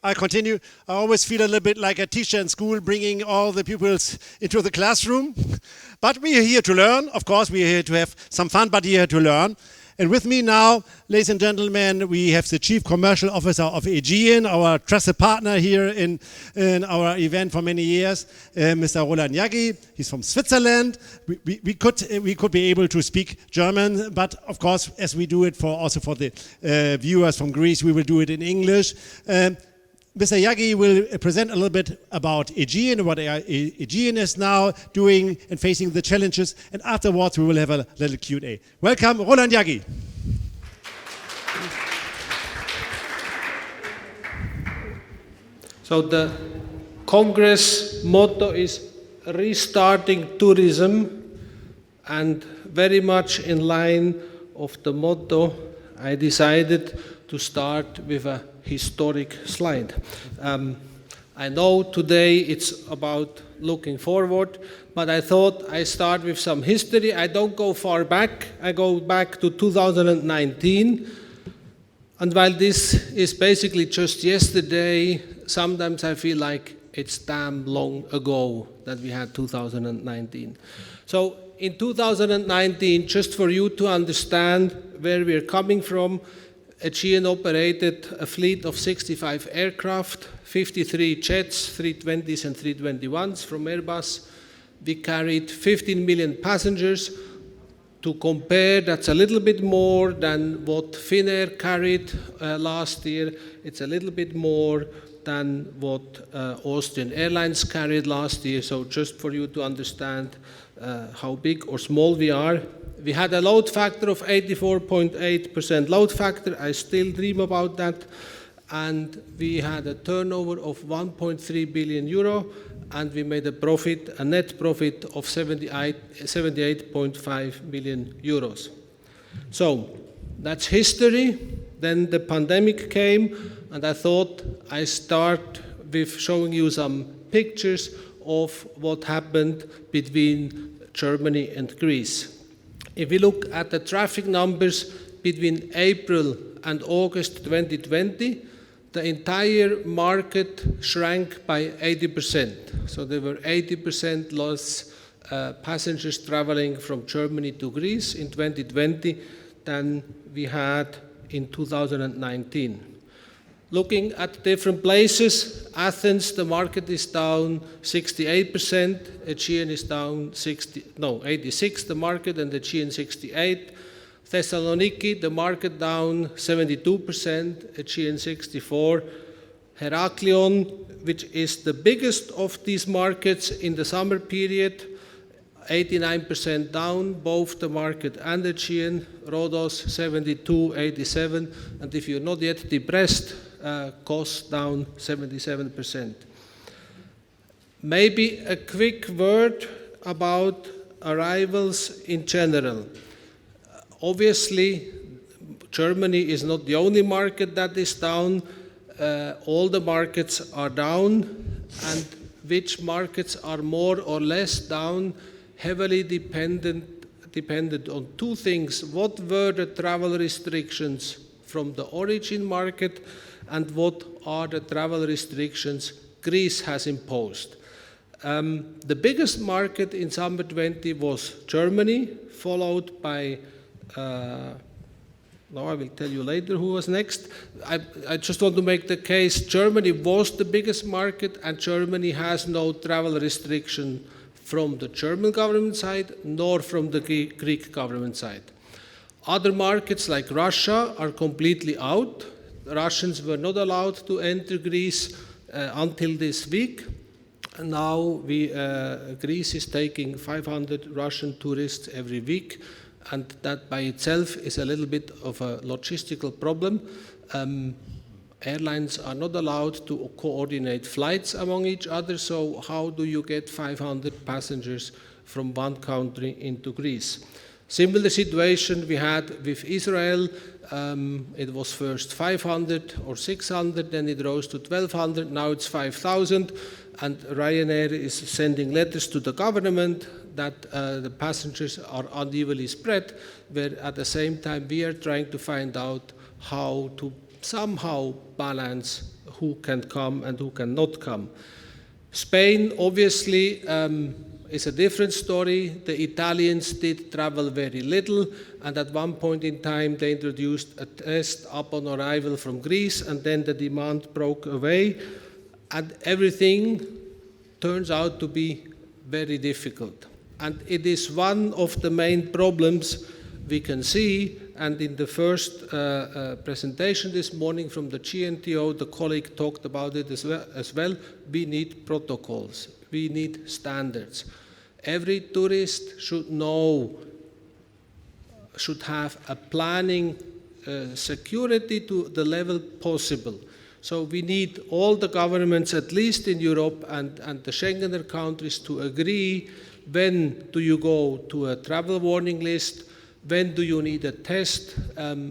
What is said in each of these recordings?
I continue. I always feel a little bit like a teacher in school bringing all the pupils into the classroom. But we are here to learn. Of course, we are here to have some fun, but here to learn. And with me now, ladies and gentlemen, we have the Chief Commercial Officer of Aegean, our trusted partner here in our event for many years, Mr. Roland Jaggi. He's from Switzerland. We could be able to speak German, but of course, as we do it also for the viewers from Greece, we will do it in English. Mr. Jaggi will present a little bit about Aegean, what Aegean is now doing and facing the challenges, and afterwards we will have a little Q&A. Welcome, Roland Jaggi. So the Congress motto is restarting tourism, and very much in line of the motto, I decided to start with a historic slide. I know today it's about looking forward, but I thought I start with some history. I don't go far back. I go back to 2019. And while this is basically just yesterday, sometimes I feel like it's damn long ago that we had 2019. So in 2019, just for you to understand where we're coming from, Aegean operated a fleet of 65 aircraft, 53 jets, 320s and 321s from Airbus. We carried 15 million passengers. To compare, that's a little bit more than what Finnair carried last year. It's a little bit more than what Austrian Airlines carried last year. So just for you to understand how big or small we are. We had a load factor of 84.8% load factor. I still dream about that. And we had a turnover of 1.3 billion euro, and we made a net profit of 78.5 million euros. So that's history. Then the pandemic came, and I thought I start with showing you some pictures of what happened between Germany and Greece. If we look at the traffic numbers between April and August 2020, the entire market shrank by 80%. So there were 80% less passengers traveling from Germany to Greece in 2020 than we had in 2019. Looking at different places, Athens, the market is down 68%, Aegean is down 86, the market, and Aegean 68. Thessaloniki, the market down 72%, Aegean 64. Heraklion, which is the biggest of these markets in the summer period, 89% down, both the market and Aegean. Rhodos 72, 87, and if you're not yet depressed, costs down 77%. Maybe a quick word about arrivals in general. Obviously, Germany is not the only market that is down. All the markets are down, and which markets are more or less down heavily depended on two things. What were the travel restrictions from the origin market, and what are the travel restrictions Greece has imposed? The biggest market in summer 20 was Germany, followed by, I will tell you later who was next. I just want to make the case, Germany was the biggest market, and Germany has no travel restriction from the German government side, nor from the Greek government side. Other markets like Russia are completely out. The Russians were not allowed to enter Greece until this week. And now Greece is taking 500 Russian tourists every week, and that by itself is a little bit of a logistical problem. Airlines are not allowed to coordinate flights among each other, so how do you get 500 passengers from one country into Greece? Similar situation we had with Israel. It was first 500 or 600, then it rose to 1,200, now it's 5,000, and Ryanair is sending letters to the government that the passengers are unevenly spread, where at the same time we are trying to find out how to somehow balance who can come and who cannot come. Spain, obviously, is a different story. The Italians did travel very little, and at one point in time they introduced a test upon arrival from Greece, and then the demand broke away, and everything turns out to be very difficult. And it is one of the main problems we can see, and in the first presentation this morning from the GNTO, the colleague talked about it as well. We need protocols, we need standards. Every tourist should know, should have a planning security to the level possible. So we need all the governments, at least in Europe and the Schengener countries, to agree when do you go to a travel warning list, when do you need a test,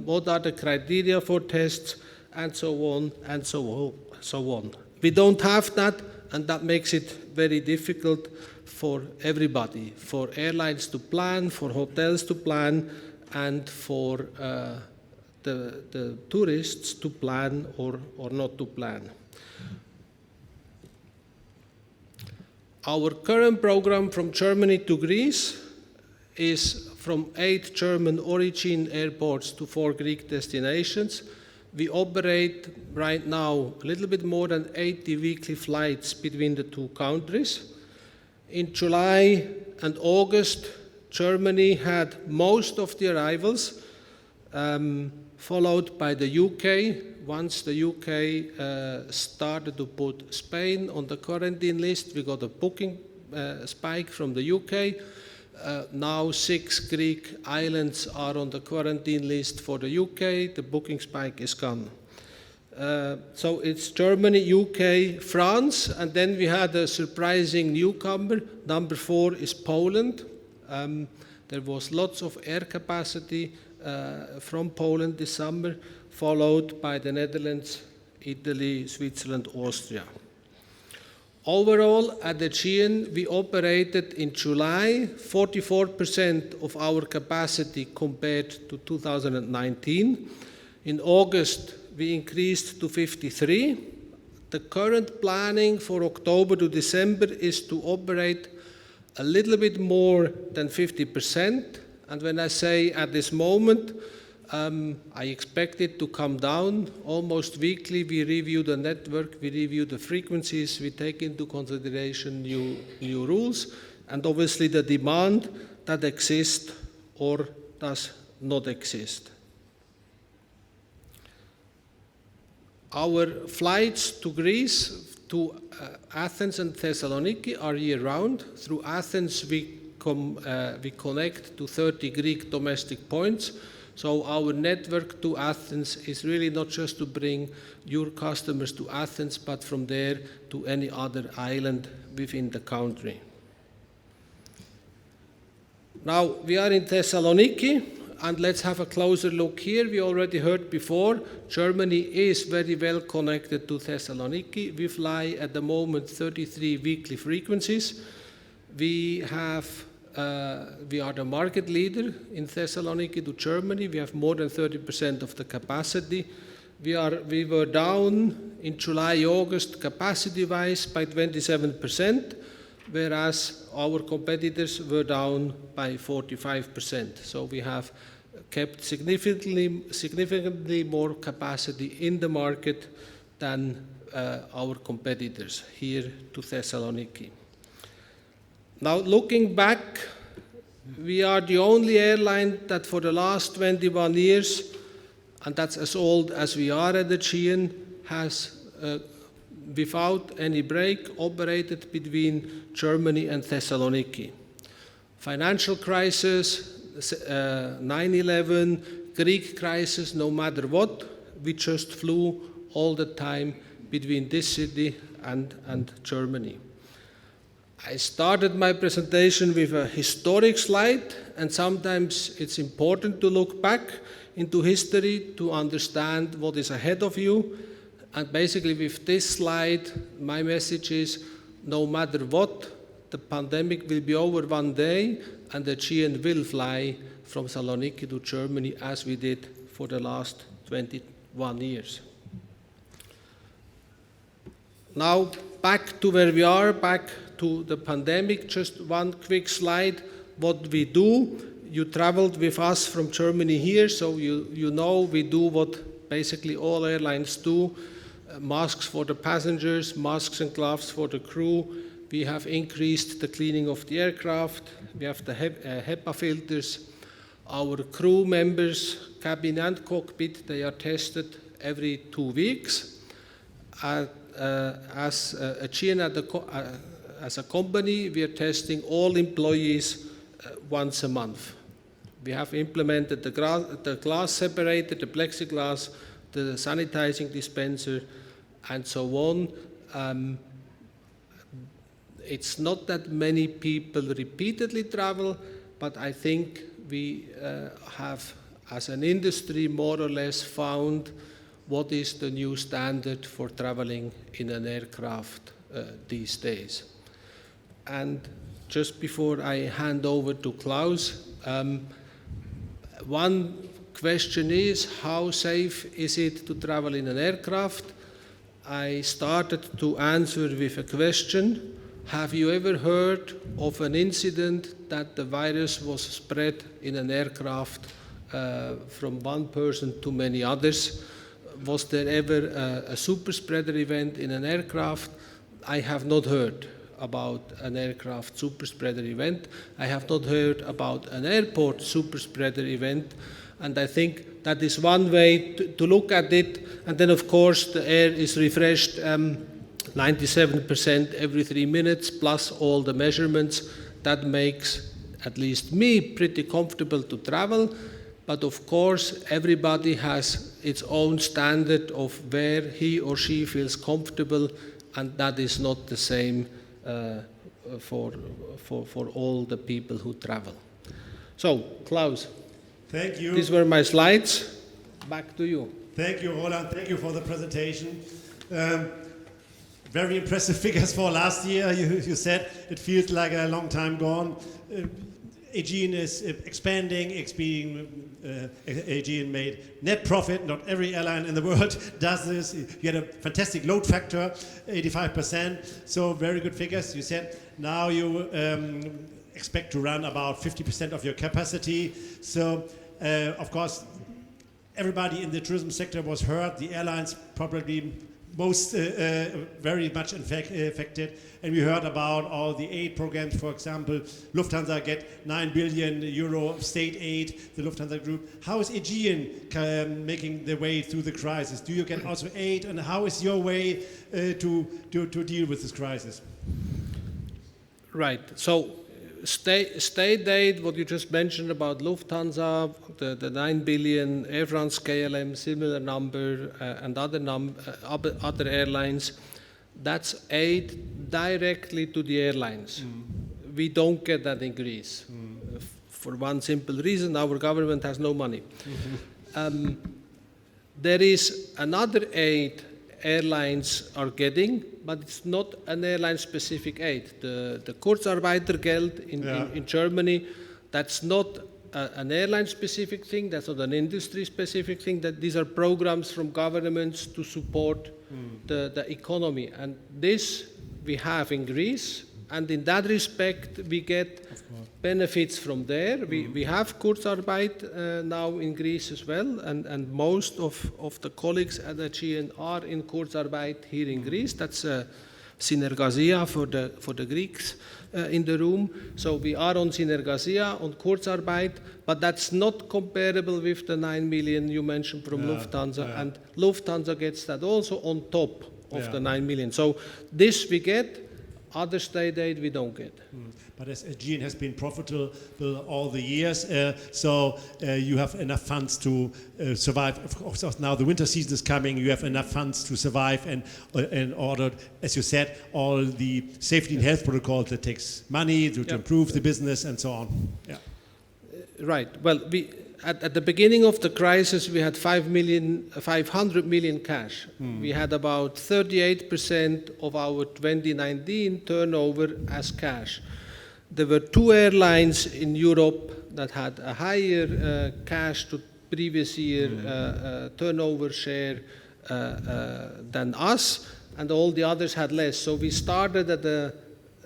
what are the criteria for tests, and so on and so on. We don't have that, and that makes it very difficult for everybody, for airlines to plan, for hotels to plan, and for the tourists to plan or not to plan. Our current program from Germany to Greece is from 8 German origin airports to 4 Greek destinations. We operate right now a little bit more than 80 weekly flights between the two countries. In July and August, Germany had most of the arrivals, followed by the UK. Once the UK started to put Spain on the quarantine list, we got a booking spike from the UK. Now 6 Greek islands are on the quarantine list for the UK. The booking spike is gone. So it's Germany, UK, France, and then we had a surprising newcomer. Number 4 is Poland. There was lots of air capacity from Poland this summer, followed by the Netherlands, Italy, Switzerland, Austria. Overall, at Aegean, we operated in July 44% of our capacity compared to 2019. In August, we increased to 53%. The current planning for October to December is to operate a little bit more than 50%. And when I say at this moment, I expect it to come down. Almost weekly, we review the network, we review the frequencies, we take into consideration new rules, and obviously the demand that exists or does not exist. Our flights to Greece, to Athens and Thessaloniki are year-round. Through Athens, we connect to 30 Greek domestic points. So our network to Athens is really not just to bring your customers to Athens, but from there to any other island within the country. Now we are in Thessaloniki, and let's have a closer look here. We already heard before, Germany is very well connected to Thessaloniki. We fly at the moment 33 weekly frequencies. We are the market leader in Thessaloniki to Germany. We have more than 30% of the capacity. We were down in July, August, capacity-wise by 27%, whereas our competitors were down by 45%. So we have kept significantly more capacity in the market than our competitors here to Thessaloniki. Now, looking back, we are the only airline that for the last 21 years, and that's as old as we are at Aegean, has, without any break, operated between Germany and Thessaloniki. Financial crisis, 9/11, Greek crisis, no matter what, we just flew all the time between this city and Germany. I started my presentation with a historic slide, and sometimes it's important to look back into history to understand what is ahead of you. And basically with this slide, my message is, no matter what, the pandemic will be over one day, and the Aegean will fly from Thessaloniki to Germany as we did for the last 21 years. now back to where we are, back to the pandemic. Just one quick slide. What we do, you traveled with us from Germany here, so you know we do what basically all airlines do. Masks for the passengers, masks and gloves for the crew. We have increased the cleaning of the aircraft. We have the HEPA filters. Our crew members, cabin and cockpit, they are tested every 2 weeks. As Aegean as a company, we are testing all employees once a month. We have implemented the glass separator, the plexiglass, the sanitizing dispenser, and so on. It's not that many people repeatedly travel, but I think we have, as an industry, more or less found what is the new standard for traveling in an aircraft these days. And just before I hand over to Klaus, one question is, how safe is it to travel in an aircraft? I started to answer with a question. Have you ever heard of an incident that the virus was spread in an aircraft from one person to many others? Was there ever a super spreader event in an aircraft? I have not heard about an aircraft super spreader event. I have not heard about an airport super spreader event. And I think that is one way to look at it. And then, of course, the air is refreshed 97% every 3 minutes, plus all the measurements. That makes, at least me, pretty comfortable to travel. But of course, everybody has its own standard of where he or she feels comfortable, and that is not the same for all the people who travel. So, Klaus. Thank you. These were my slides. Back to you. Thank you, Roland. Thank you for the presentation. Very impressive figures for last year. You said it feels like a long time gone. Aegean is expanding. Aegean made net profit. Not every airline in the world does this. You had a fantastic load factor, 85%. So very good figures. You said now you expect to run about 50% of your capacity. So, of course, everybody in the tourism sector was hurt. The airlines probably most very much affected. And we heard about all the aid programs. For example, Lufthansa get 9 billion euro state aid, the Lufthansa group. How is Aegean making the way through the crisis? Do you get also aid? And how is your way to deal with this crisis? Right. So state aid, what you just mentioned about Lufthansa, the 9 billion, Air France, KLM, similar number, and other airlines, that's aid directly to the airlines. We don't get that in Greece. For one simple reason, our government has no money. There is another aid airlines are getting, but it's not an airline-specific aid. The Kurzarbeitergeld in Germany, that's not an airline-specific thing, that's not an industry-specific thing, that these are programs from governments to support the economy. And this we have in Greece, and in that respect we get benefits from there. We have Kurzarbeit now in Greece as well, and most of the colleagues at Aegean are in Kurzarbeit here in Greece. That's Synergasia for the Greeks in the room. So we are on Synergasia, on Kurzarbeit, but that's not comparable with the 9 million you mentioned from Lufthansa, and Lufthansa gets that also on top of the 9 million. So this we get. Other state aid we don't get. But as Aegean has been profitable all the years, so you have enough funds to survive. Of course, now the winter season is coming. You have enough funds to survive, and in order, as you said, all the safety and health protocols that takes money to improve the business and so on. Yeah. Right. Well, at the beginning of the crisis, we had 500 million cash. We had about 38% of our 2019 turnover as cash. There were 2 airlines in Europe that had a higher cash to previous year turnover share than us. and all the others had less. So we started at a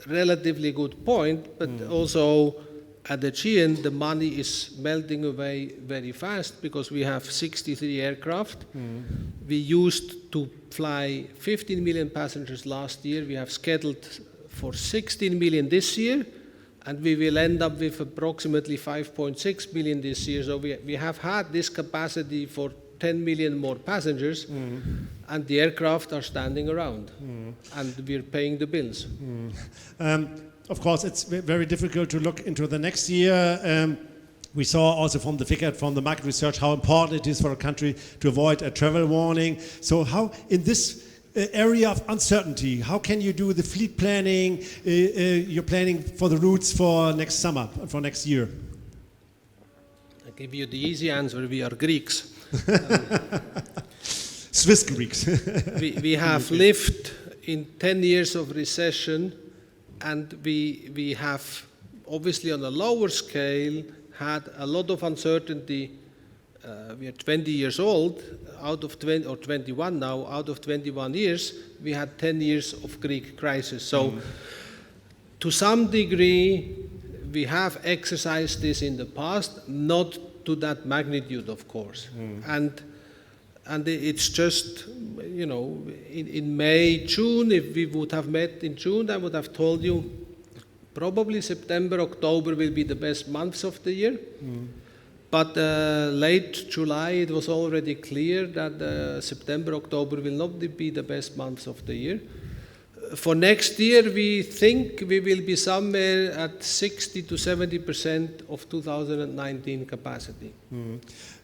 relatively good point, but also at Aegean, the money is melting away very fast because we have 63 aircraft. We used to fly 15 million passengers last year. We have scheduled for 16 million this year, and we will end up with approximately 5.6 million this year. So we have had this capacity for 10 million more passengers, and the aircraft are standing around, and we're paying the bills. Of course, it's very difficult to look into the next year. We saw also from the figure from the market research how important it is for a country to avoid a travel warning. So how, in this area of uncertainty, how can you do the fleet planning, you're planning for the routes for next summer, for next year? I'll give you the easy answer, we are Greeks. Swiss Greeks. we have lived in 10 years of recession, and we have, obviously on a lower scale, had a lot of uncertainty. We are 20 years old, out of 20, or 21 now, out of 21 years, we had 10 years of Greek crisis. So to some degree, we have exercised this in the past, not to that magnitude, of course. And it's just, you know, in May, June, if we would have met in June, I would have told you probably September, October will be the best months of the year. But late July, it was already clear that September, October will not be the best months of the year. For next year, we think we will be somewhere at 60 to 70% of 2019 capacity.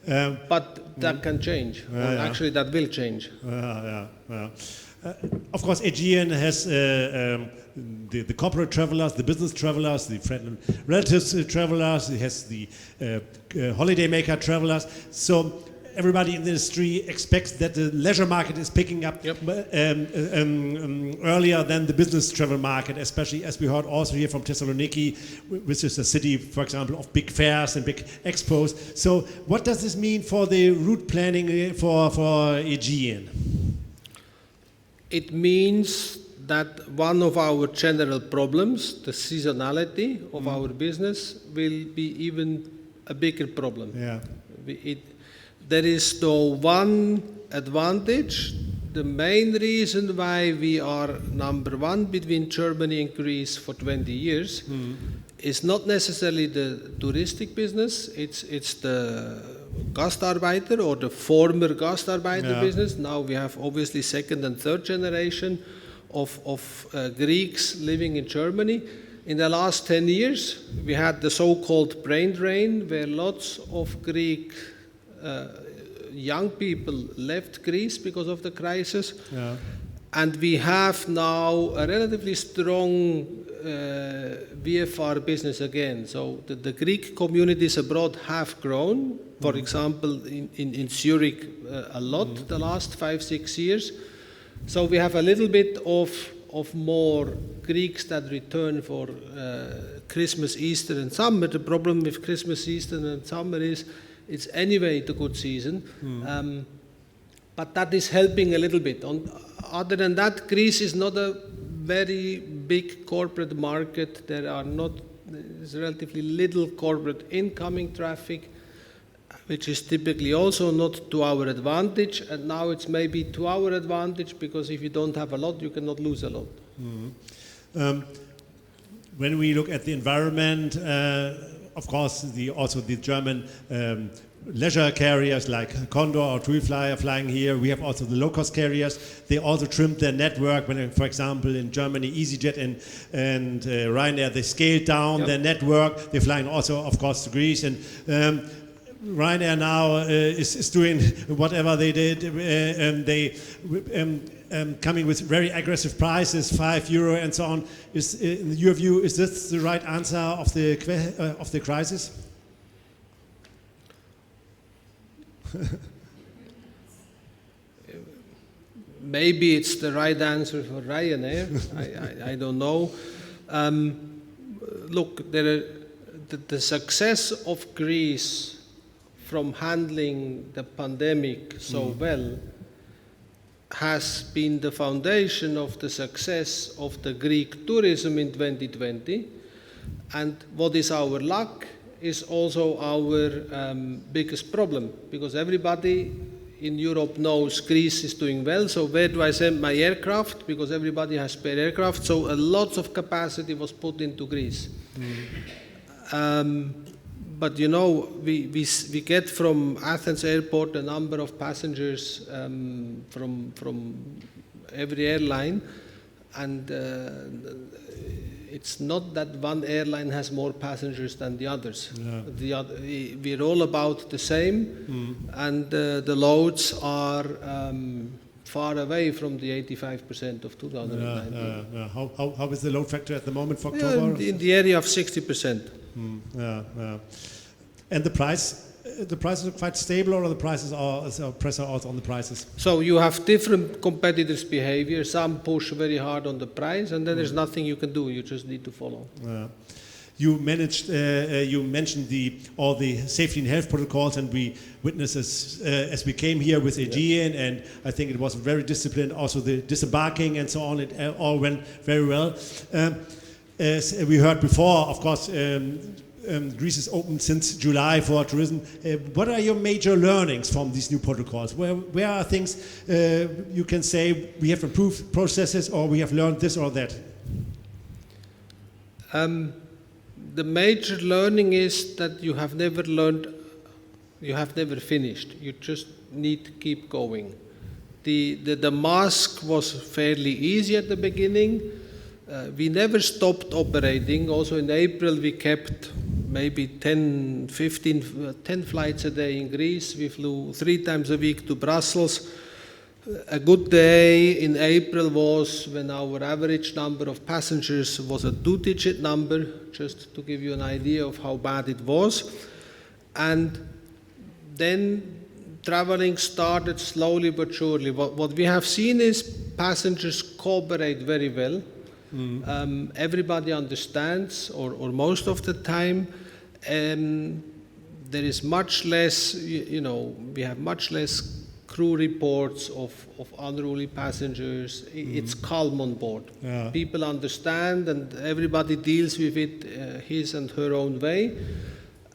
But that can change. Actually, that will change. Of course, Aegean has the corporate travelers, the business travelers, the friend and relatives travelers. It has the holidaymaker travelers. So everybody in the industry expects that the leisure market is picking up earlier than the business travel market, especially as we heard also here from Thessaloniki, which is a city, for example, of big fairs and big expos. So what does this mean for the route planning for Aegean? It means that one of our general problems, the seasonality of our business, will be even a bigger problem. There is though one advantage. The main reason why we are number one between Germany and Greece for 20 years is not necessarily the touristic business, it's the Gastarbeiter or the former Gastarbeiter business. Now we have obviously second and third generation of Greeks living in Germany. In the last 10 years, we had the so-called brain drain, where lots of Greek young people left Greece because of the crisis. And we have now a relatively strong VFR business again. So the Greek communities abroad have grown, for example, in Zurich a lot the last 5-6 years. So we have a little bit of more Greeks that return for Christmas, Easter and summer. The problem with Christmas, Easter and summer is it's anyway the good season. But that is helping a little bit. Other than that, Greece is not a very big corporate market. There's relatively little corporate incoming traffic, which is typically also not to our advantage. And now it's maybe to our advantage, because if you don't have a lot, you cannot lose a lot. When we look at the environment, of course, also the German leisure carriers like Condor or TUI are flying here. We have also the low-cost carriers. They also trimmed their network. When, for example, in Germany, EasyJet and Ryanair, they scaled down their network. They're flying also, of course, to Greece. And Ryanair now is doing whatever they did, and they coming with very aggressive prices, €5 and so on. In your view, is this the right answer of the crisis? Maybe it's the right answer for Ryanair. I don't know. Look, the success of Greece from handling the pandemic so well has been the foundation of the success of the Greek tourism in 2020. And what is our luck is also our biggest problem, because everybody in Europe knows Greece is doing well, so where do I send my aircraft? Because everybody has spare aircraft, so a lot of capacity was put into Greece. But you know, we get from Athens airport a number of passengers from every airline, and it's not that one airline has more passengers than the others. Yeah. We're all about the same, and the loads are far away from the 85% of 2019. How is the load factor at the moment for October? In the area of 60%. And the prices are quite stable, or the prices are pressure out on the prices? So you have different competitors' behavior. Some push very hard on the price, and then there's nothing you can do. You just need to follow. You mentioned all the safety and health protocols, and we witnessed as we came here with Aegean, and I think it was very disciplined. Also the disembarking and so on, it all went very well. As we heard before, of course, Greece is open since July for tourism. What are your major learnings from these new protocols? Where are things you can say we have improved processes, or we have learned this or that? The major learning is that you have never finished. You just need to keep going. The mask was fairly easy at the beginning. We never stopped operating. Also in April we kept maybe 10 flights a day in Greece. We flew 3 times a week to Brussels. A good day in April was when our average number of passengers was a 2-digit number, just to give you an idea of how bad it was. And then traveling started slowly but surely. What we have seen is passengers cooperate very well. Everybody understands, or most of the time. There is much less, we have much less crew reports of unruly passengers. It's calm on board. Yeah. People understand, and everybody deals with it his and her own way.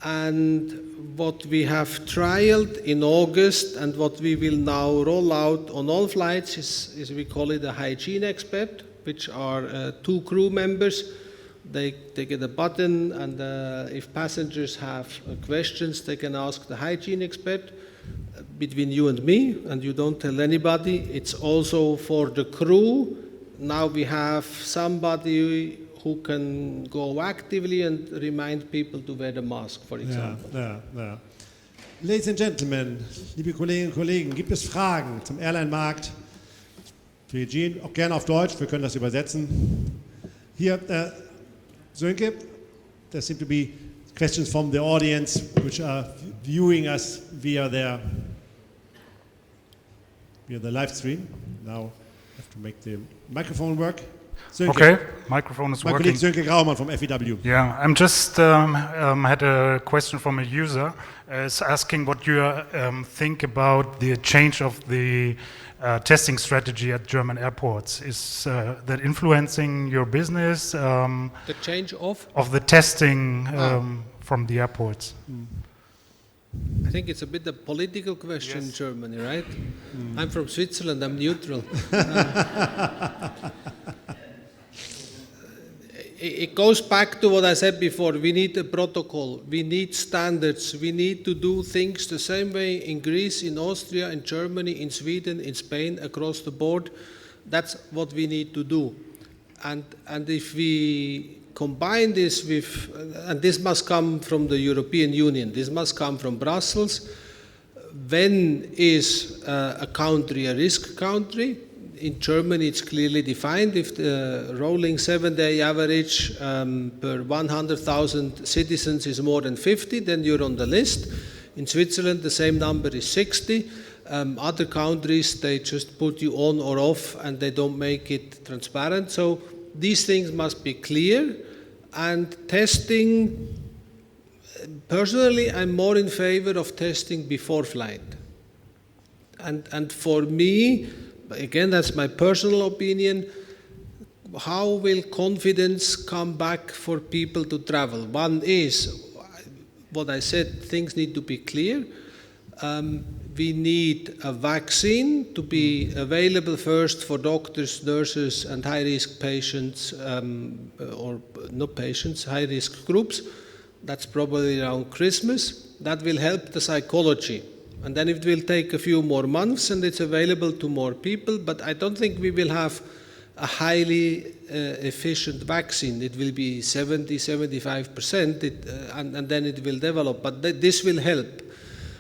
And what we have trialed in August, and what we will now roll out on all flights, is we call it a hygiene expert, which are 2 crew members. They get a button, and if passengers have questions, they can ask the hygiene expert. Between you and me, and you don't tell anybody. It's also for the crew. Now we have somebody who can go actively and remind people to wear the mask, for example. Yeah. Ladies and gentlemen, liebe Kolleginnen und Kollegen, gibt es Fragen zum Airline-Markt? Für Eugene, auch gerne auf Deutsch, wir können das übersetzen. Hier, Sönke, there seem to be questions from the audience which are viewing us via the live stream. Now I have to make the microphone work. Sönke. Okay, microphone is working. My colleague Sönke Graumann from FVW. Yeah, I'm just had a question from a user. Is asking what you think about the change of the testing strategy at German airports. Is that influencing your business? The change of the testing from the airports. I think it's a bit a political question in Germany, right? I'm from Switzerland, I'm neutral. It goes back to what I said before. We need a protocol, we need standards, we need to do things the same way in Greece, in Austria, in Germany, in Sweden, in Spain, across the board. That's what we need to do. And if we combine this with, and this must come from the European Union, this must come from Brussels. When is a country a risk country? In Germany it's clearly defined. If the rolling 7-day average per 100,000 citizens is more than 50, then you're on the list. In Switzerland the same number is 60. Other countries, they just put you on or off and they don't make it transparent. So these things must be clear. And testing, personally, I'm more in favor of testing before flight. And for me, again, that's my personal opinion. How will confidence come back for people to travel? One is, what I said, things need to be clear. We need a vaccine to be available first for doctors, nurses, and high-risk patients, or not patients, high-risk groups. That's probably around Christmas. That will help the psychology. And then it will take a few more months and it's available to more people, but I don't think we will have a highly efficient vaccine. It will be 70–75%, and then it will develop, but this will help.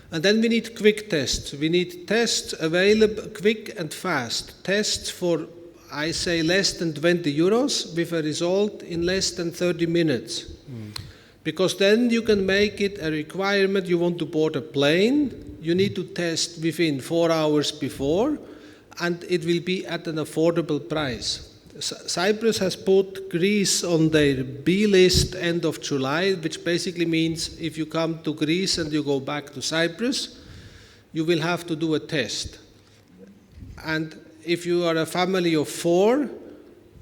And then we need quick tests. We need tests available quick and fast. Tests for, I say, less than 20 euros with a result in less than 30 minutes. Because then you can make it a requirement. You want to board a plane, you need to test within 4 hours before, and it will be at an affordable price. Cyprus has put Greece on their B list end of July, which basically means if you come to Greece and you go back to Cyprus, you will have to do a test. And if you are a family of 4,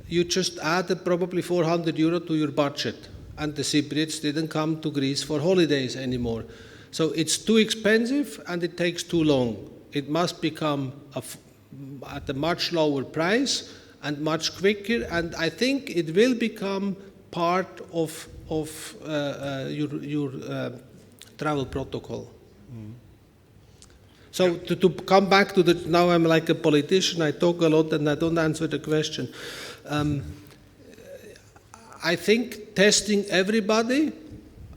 you just add probably 400 euro to your budget. And the Cypriots didn't come to Greece for holidays anymore. So it's too expensive and it takes too long. It must become at a much lower price and much quicker, and I think it will become part of your travel protocol. So to come back to now I'm like a politician, I talk a lot and I don't answer the question. I think testing everybody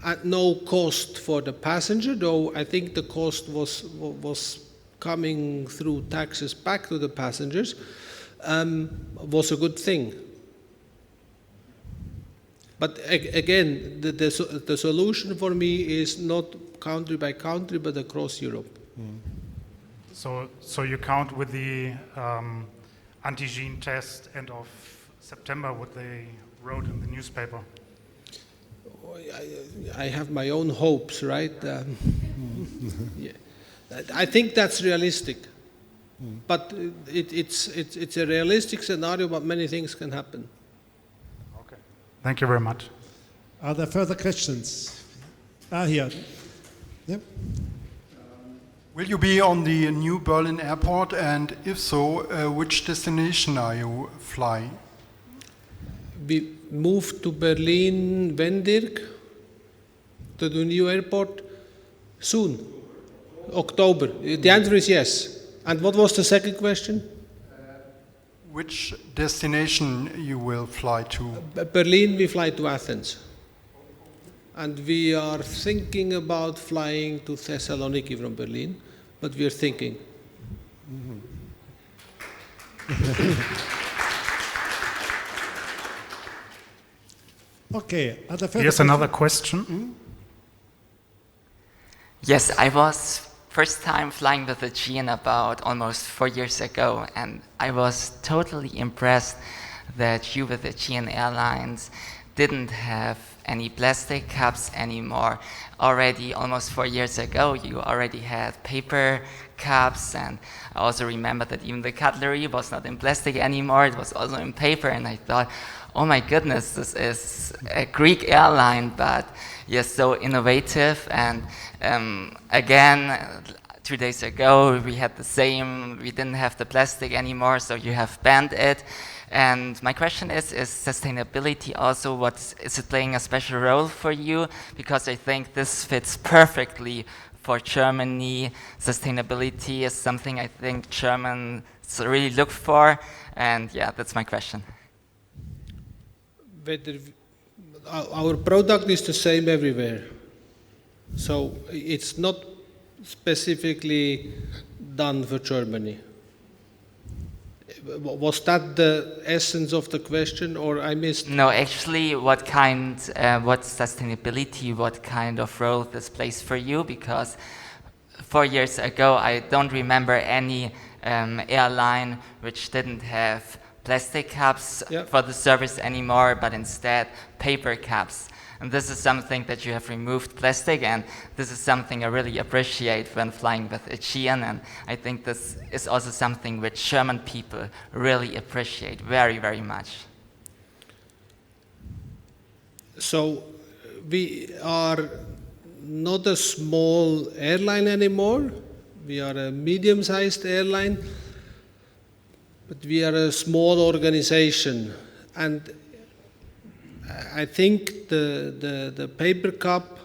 at no cost for the passenger, though I think the cost was coming through taxes back to the passengers, was a good thing. But again, the solution for me is not country by country, but across Europe. So you count with the antigen test end of September, what they wrote in the newspaper? I have my own hopes, right? Yeah. I think that's realistic. But it's a realistic scenario, but many things can happen. Okay. Thank you very much. Are there further questions? Here. Yep. Will you be on the new Berlin airport, and if so, which destination are you flying? We moved to Berlin, when, Dirk? To the new airport? Soon. October. The answer is yes. And what was the second question? Which destination you will fly to? Berlin, we fly to Athens. And we are thinking about flying to Thessaloniki from Berlin, but we are thinking. Okay. Are there further Here's another question. Yes, I was first time flying with Aegean about almost 4 years ago, and I was totally impressed that you with Aegean Airlines didn't have any plastic cups anymore. Already almost 4 years ago, you already had paper cups, and I also remember that even the cutlery was not in plastic anymore, it was also in paper, and I thought, oh my goodness, this is a Greek airline, but yes, so innovative. And again, 2 days ago, we had the same, we didn't have the plastic anymore, so you have banned it. And my question is sustainability also, is it playing a special role for you? Because I think this fits perfectly for Germany. Sustainability is something I think Germans really look for, and yeah, that's my question. Our product is the same everywhere, so it's not specifically done for Germany. Was that the essence of the question, or I missed? No, actually, what sustainability, what kind of role this plays for you? Because 4 years ago, I don't remember any airline which didn't have plastic cups for the service anymore, but instead paper cups. And this is something that you have removed plastic, and this is something I really appreciate when flying with Aegean, and I think this is also something which German people really appreciate very, very much. So we are not a small airline anymore. We are a medium-sized airline, but we are a small organization. And I think the paper cup,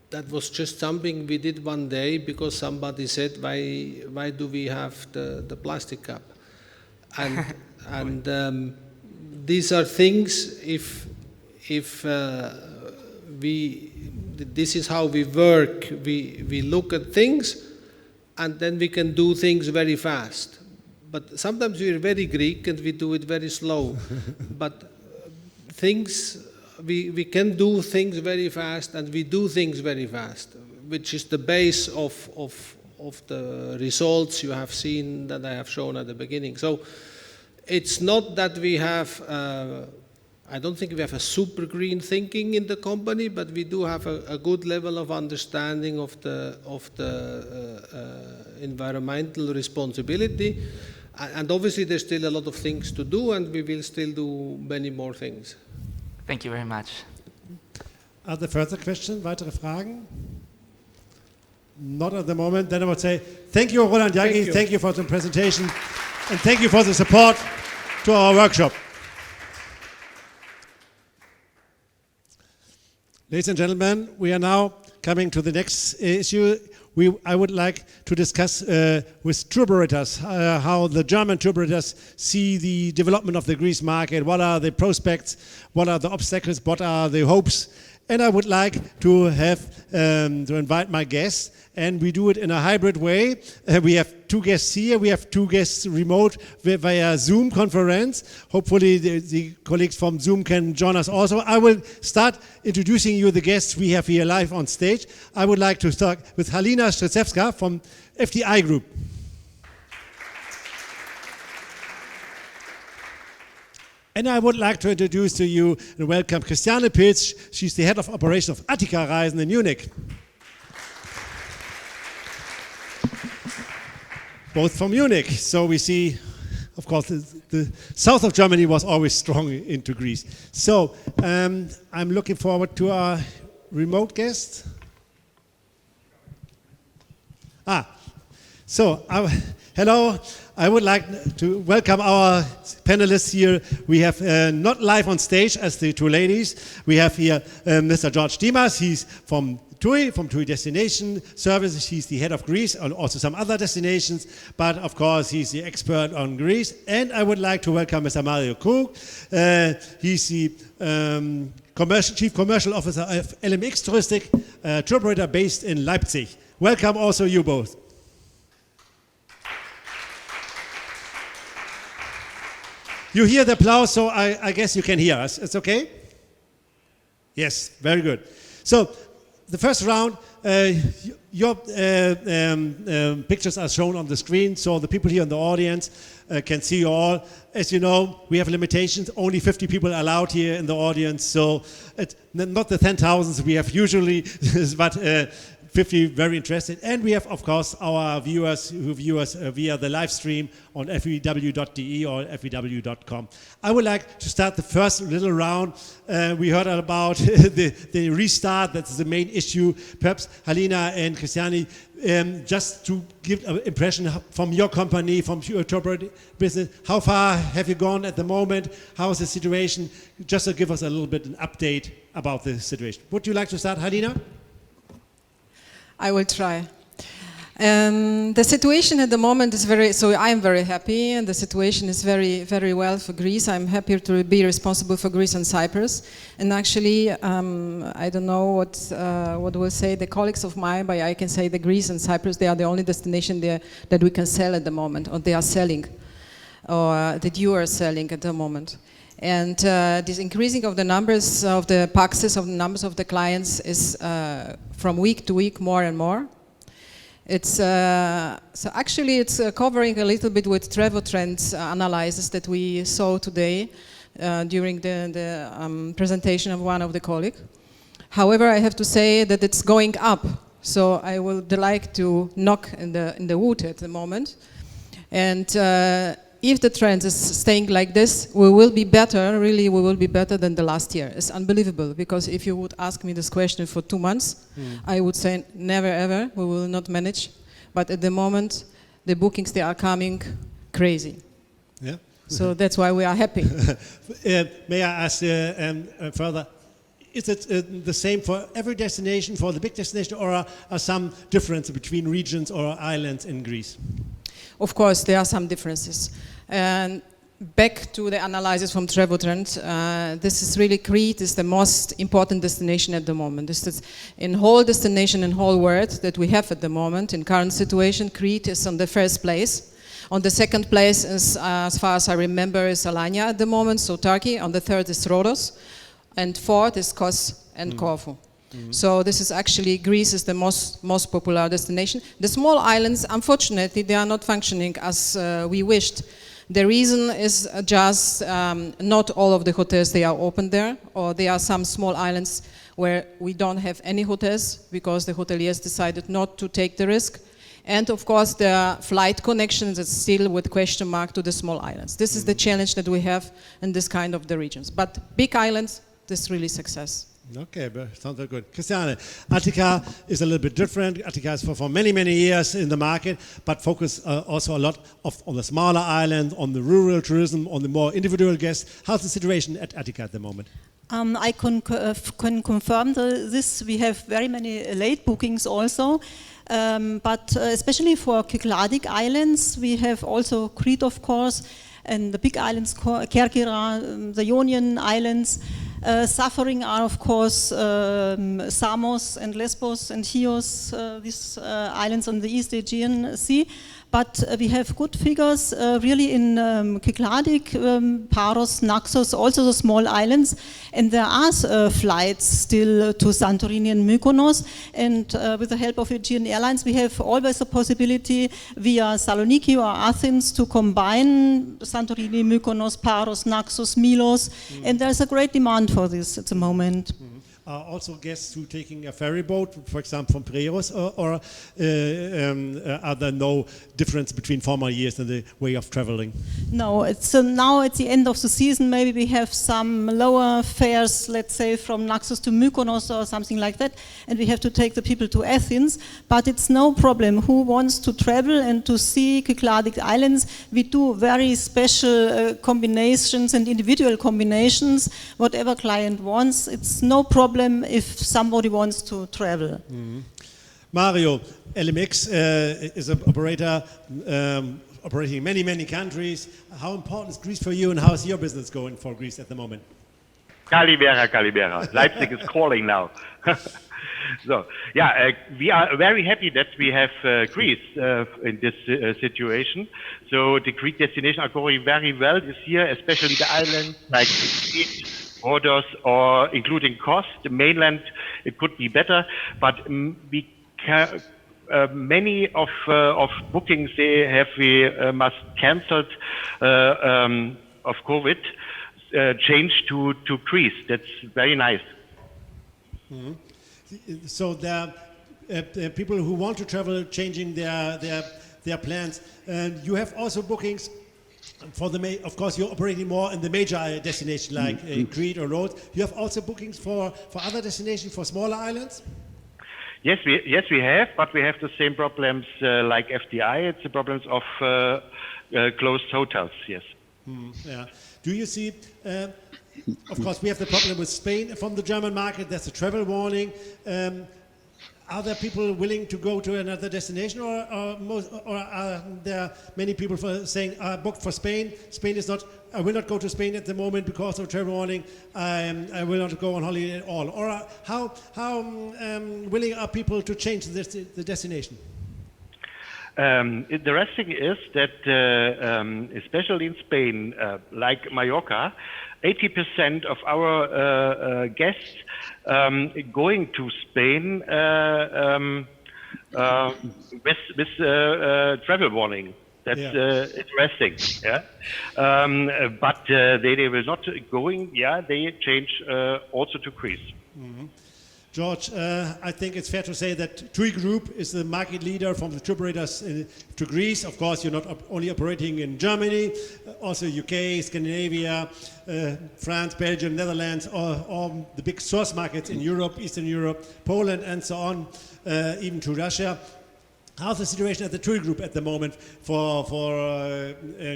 that was just something we did one day because somebody said, why do we have the plastic cup? And these are things, this is how we work. We look at things and then we can do things very fast. But sometimes we're very Greek and we do it very slow. But we can do things very fast and we do things very fast, which is the base of the results you have seen that I have shown at the beginning. So it's not that we have, I don't think we have a super green thinking in the company, but we do have a good level of understanding of the environmental responsibility. And obviously there's still a lot of things to do, and we will still do many more things. Thank you very much. Are there further questions? Weitere Fragen? Not at the moment. Then I would say thank you, Roland Jaggi. Thank you for the presentation, and thank you for the support to our workshop. Ladies and gentlemen, we are now coming to the next issue. I would like to discuss with tour operators how the German tour operators see the development of the Greece market. What are the prospects? What are the obstacles? What are the hopes? And I would like to have to invite my guests, and we do it in a hybrid way. We have two guests here. We have two guests remote via Zoom conference. Hopefully the colleagues from Zoom can join us also. I will start introducing you the guests we have here live on stage. I would like to start with Halina Strzelewska from FDI Group. And I would like to introduce to you and welcome Christiane Pilz. She's the head of operation of Attika Reisen in Munich. Both from Munich. So we see, of course, the south of Germany was always strong into Greece. So I'm looking forward to our remote guest. Hello. I would like to welcome our panelists here. We have not live on stage as the two ladies. We have here Mr. George Dimas. He's from TUI Destination Services. He's the head of Greece and also some other destinations. But of course, he's the expert on Greece. And I would like to welcome Mr. Mario Krug. He's the Chief Commercial Officer of LMX Touristik, tour operator based in Leipzig. Welcome also you both. You hear the applause, so I guess you can hear us. It's okay? Yes, very good. So the first round, your pictures are shown on the screen, so the people here in the audience can see you all. As you know, we have limitations. Only 50 people are allowed here in the audience, so it's not the 10,000s we have usually, but 50 very interested. And we have, of course, our viewers who view us via the live stream on fvw.de or fvw.com. I would like to start the first little round. We heard about the restart. That's the main issue. Perhaps Halina and Christiane, just to give an impression from your company, from your tour business, how far have you gone at the moment? How is the situation? Just to give us a little bit an update about the situation. Would you like to start, Halina? I will try. The situation at the moment is I am very happy, and the situation is very, very well for Greece. I'm happy to be responsible for Greece and Cyprus. And actually, I don't know what will say the colleagues of mine, but I can say the Greece and Cyprus, they are the only destination there that we can sell at the moment, or they are selling, or that you are selling at the moment. And this increasing of the numbers of the paxes, of the numbers of the clients is from week to week more and more. It's so actually it's covering a little bit with travel trends analysis that we saw today. during the presentation of one of the colleagues. However, I have to say that it's going up. So I would like to knock in the wood at the moment. And if the trend is staying like this, we will be better, really we will be better than the last year. It's unbelievable, because if you would ask me this question for 2 months, I would say never ever, we will not manage. But at the moment, the bookings, they are coming crazy. Yeah. So that's why we are happy. May I ask further, is it the same for every destination, for the big destination, or are some differences between regions or islands in Greece? Of course, there are some differences. And back to the analysis from Trevotrend, this is really Crete is the most important destination at the moment. This is in whole destination in whole world that we have at the moment. In current situation, Crete is on the first place. On the second place is, as far as I remember, is Alanya at the moment, so Turkey. On the third is Rhodos. And fourth is Kos and Corfu. So this is actually, Greece is the most popular destination. The small islands, unfortunately, they are not functioning as we wished. The reason is just not all of the hotels, they are open there, or there are some small islands where we don't have any hotels because the hoteliers decided not to take the risk. And of course, there are flight connections is still with question mark to the small islands. This is the challenge that we have in this kind of the regions. But big islands, this is really success. Okay, but sounds very good. Christiane, Attika is a little bit different. Attika is for many, many years in the market, but focus also a lot on the smaller island, on the rural tourism, on the more individual guests. How's the situation at Attika at the moment? I can confirm this. We have very many late bookings also. But especially for Kykladik Islands, we have also Crete, of course, and the big islands, Kerkyra, the Ionian Islands. Suffering are, of course, Samos and Lesbos and Chios, these islands on the East Aegean Sea. But we have good figures really in Kykladik, Paros, Naxos, also the small islands. And there are flights still to Santorini and Mykonos. And with the help of Aegean Airlines, we have always a possibility via Thessaloniki or Athens to combine Santorini, Mykonos, Paros, Naxos, Milos. And there's a great demand for this at the moment. Are also guests who taking a ferry boat, for example, from Piraeus, or are there no difference between former years and the way of traveling? No, it's now at the end of the season, maybe we have some lower fares, let's say from Naxos to Mykonos or something like that, and we have to take the people to Athens, but it's no problem. Who wants to travel and to see Kykladik Islands? We do very special combinations and individual combinations, whatever client wants. It's no problem if somebody wants to travel. Mario, LMX is an operator operating in many, many countries. How important is Greece for you, and how is your business going for Greece at the moment? Calibera, Calibera. Leipzig is calling now. So, yeah, we are very happy that we have Greece in this situation. So the Greek destinations are going very well this year, especially the islands like Crete, Rhodos, or including Kos, the mainland. It could be better, but we can, many of bookings we must cancelled of COVID, changed to Greece. That's very nice. So there are people who want to travel changing their plans. And you have also bookings for the of course you're operating more in the major destination like Crete or Rhodes. You have also bookings for other destinations, for smaller islands? Yes, we have, but we have the same problems like FDI. It's the problems of closed hotels. Yes. Yeah. Do you see? Of course, we have the problem with Spain from the German market. There's a travel warning. Are there people willing to go to another destination, or are there many people saying, booked for Spain? Spain is not. I will not go to Spain at the moment because of travel warning. I will not go on holiday at all. Or how willing are people to change the destination? The interesting is that, especially in Spain, like Mallorca, 80% of our guests going to Spain with travel warning. That's Yeah. interesting. Yeah, but they will not going. Yeah, they change also to Greece. George, I think it's fair to say that TUI Group is the market leader from the tour operators to Greece. Of course, you're not only operating in Germany, also UK, Scandinavia, France, Belgium, Netherlands, all the big source markets in Europe, Eastern Europe, Poland, and so on, even to Russia. How's the situation at the TUI Group at the moment for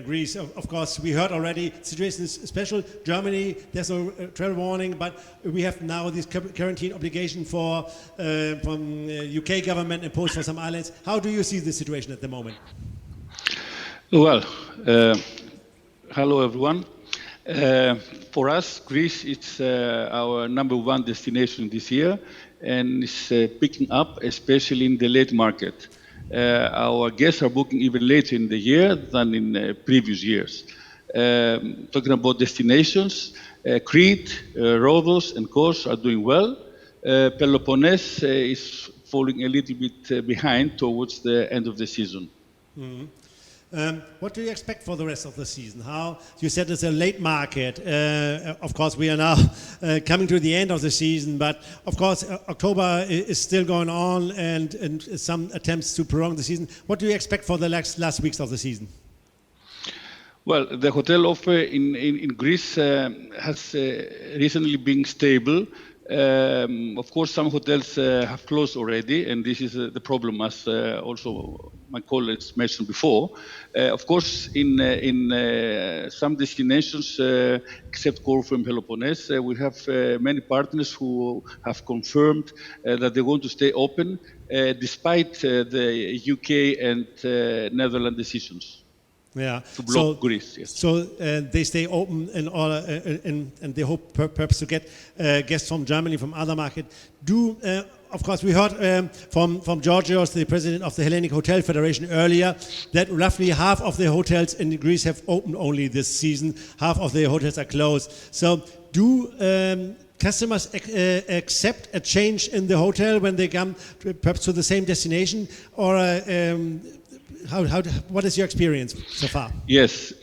Greece? Of course, we heard already, the situation is special. Germany, there's no travel warning, but we have now this quarantine obligation from UK government imposed for some islands. How do you see the situation at the moment? Well, hello everyone. For us, Greece is our #1 destination this year, and it's picking up, especially in the late market. Our guests are booking even later in the year than in previous years. Talking about destinations, Crete, Rhodos, and Kos are doing well. Peloponnese is falling a little bit behind towards the end of the season. Mm-hmm. What do you expect for the rest of the season? How you said it's a late market. Of course, we are now coming to the end of the season, but of course, October is still going on, and some attempts to prolong the season. What do you expect for the last weeks of the season? Well, the hotel offer in Greece has recently been stable. Of course, some hotels have closed already, and this is the problem, as also my colleagues mentioned before. Of course, in some destinations, except Corfu and Peloponnese, we have many partners who have confirmed that they want to stay open, despite the UK and Netherlands decisions. Yeah. To block Greece, yes. So they stay open in order, and they hope perhaps to get guests from Germany, from other markets. Of course, we heard from Georgios, the president of the Hellenic Hotel Federation earlier, that roughly half of the hotels in Greece have opened only this season. Half of the hotels are closed. So do customers accept a change in the hotel when they come perhaps to the same destination, or what is your experience so far? Yes,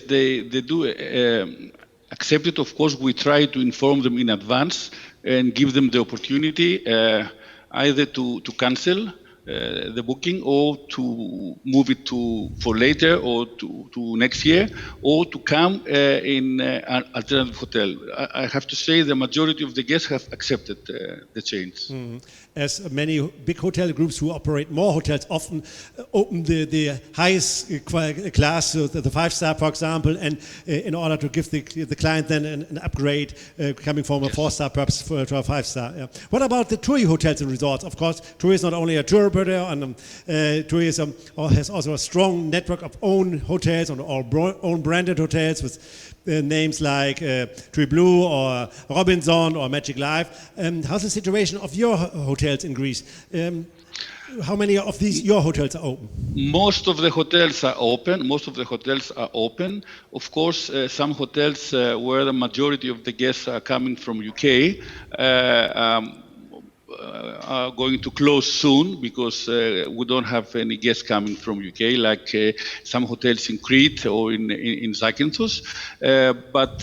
they do accept it. Of course, we try to inform them in advance and give them the opportunity either to cancel the booking, or to move it for later, or to next year, or to come in an alternative hotel. I have to say the majority of the guests have accepted the change. Mm-hmm. As many big hotel groups who operate more hotels often open the highest class, so the 5-star, for example, and in order to give the client then an upgrade coming from a 4-star perhaps to a 5-star. Yeah. What about the TUI hotels and resorts? Of course, TUI is not only a tour operator, and TUI has also a strong network of own hotels and own branded hotels with names like TUI Blue or Robinson or Magic Life. How's the situation of your hotels in Greece? How many of your hotels are open? Most of the hotels are open. Of course, some hotels where the majority of the guests are coming from UK are going to close soon, because we don't have any guests coming from UK, like some hotels in Crete or in Zakynthos. But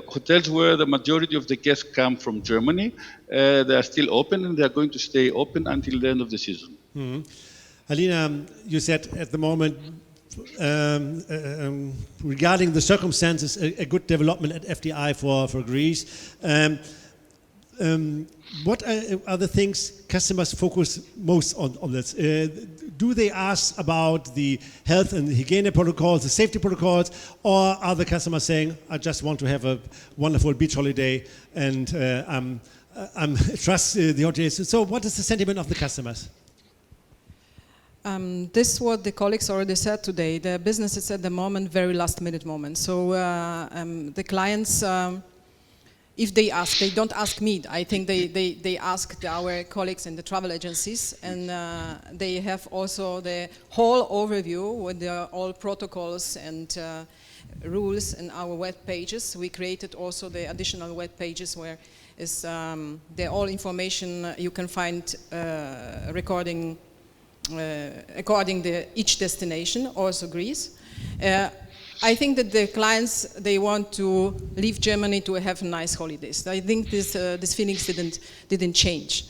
hotels where the majority of the guests come from Germany, they are still open, and they are going to stay open until the end of the season. Mm-hmm. Alina, you said at the moment, regarding the circumstances, a good development at FDI for Greece. What are the things customers focus most on this? Do they ask about the health and hygiene protocols, the safety protocols, or are the customers saying, I just want to have a wonderful beach holiday and I trust the hotels? So what is the sentiment of the customers? This is what the colleagues already said today. The business is at the moment very last-minute moment. So the clients, if they ask, they don't ask me. I think they ask our colleagues in the travel agencies, and they have also the whole overview with all protocols and rules in our web pages. We created also the additional web pages where is the all information you can find recording according to each destination, also Greece. I think that the clients, they want to leave Germany to have nice holidays. I think this feelings didn't change.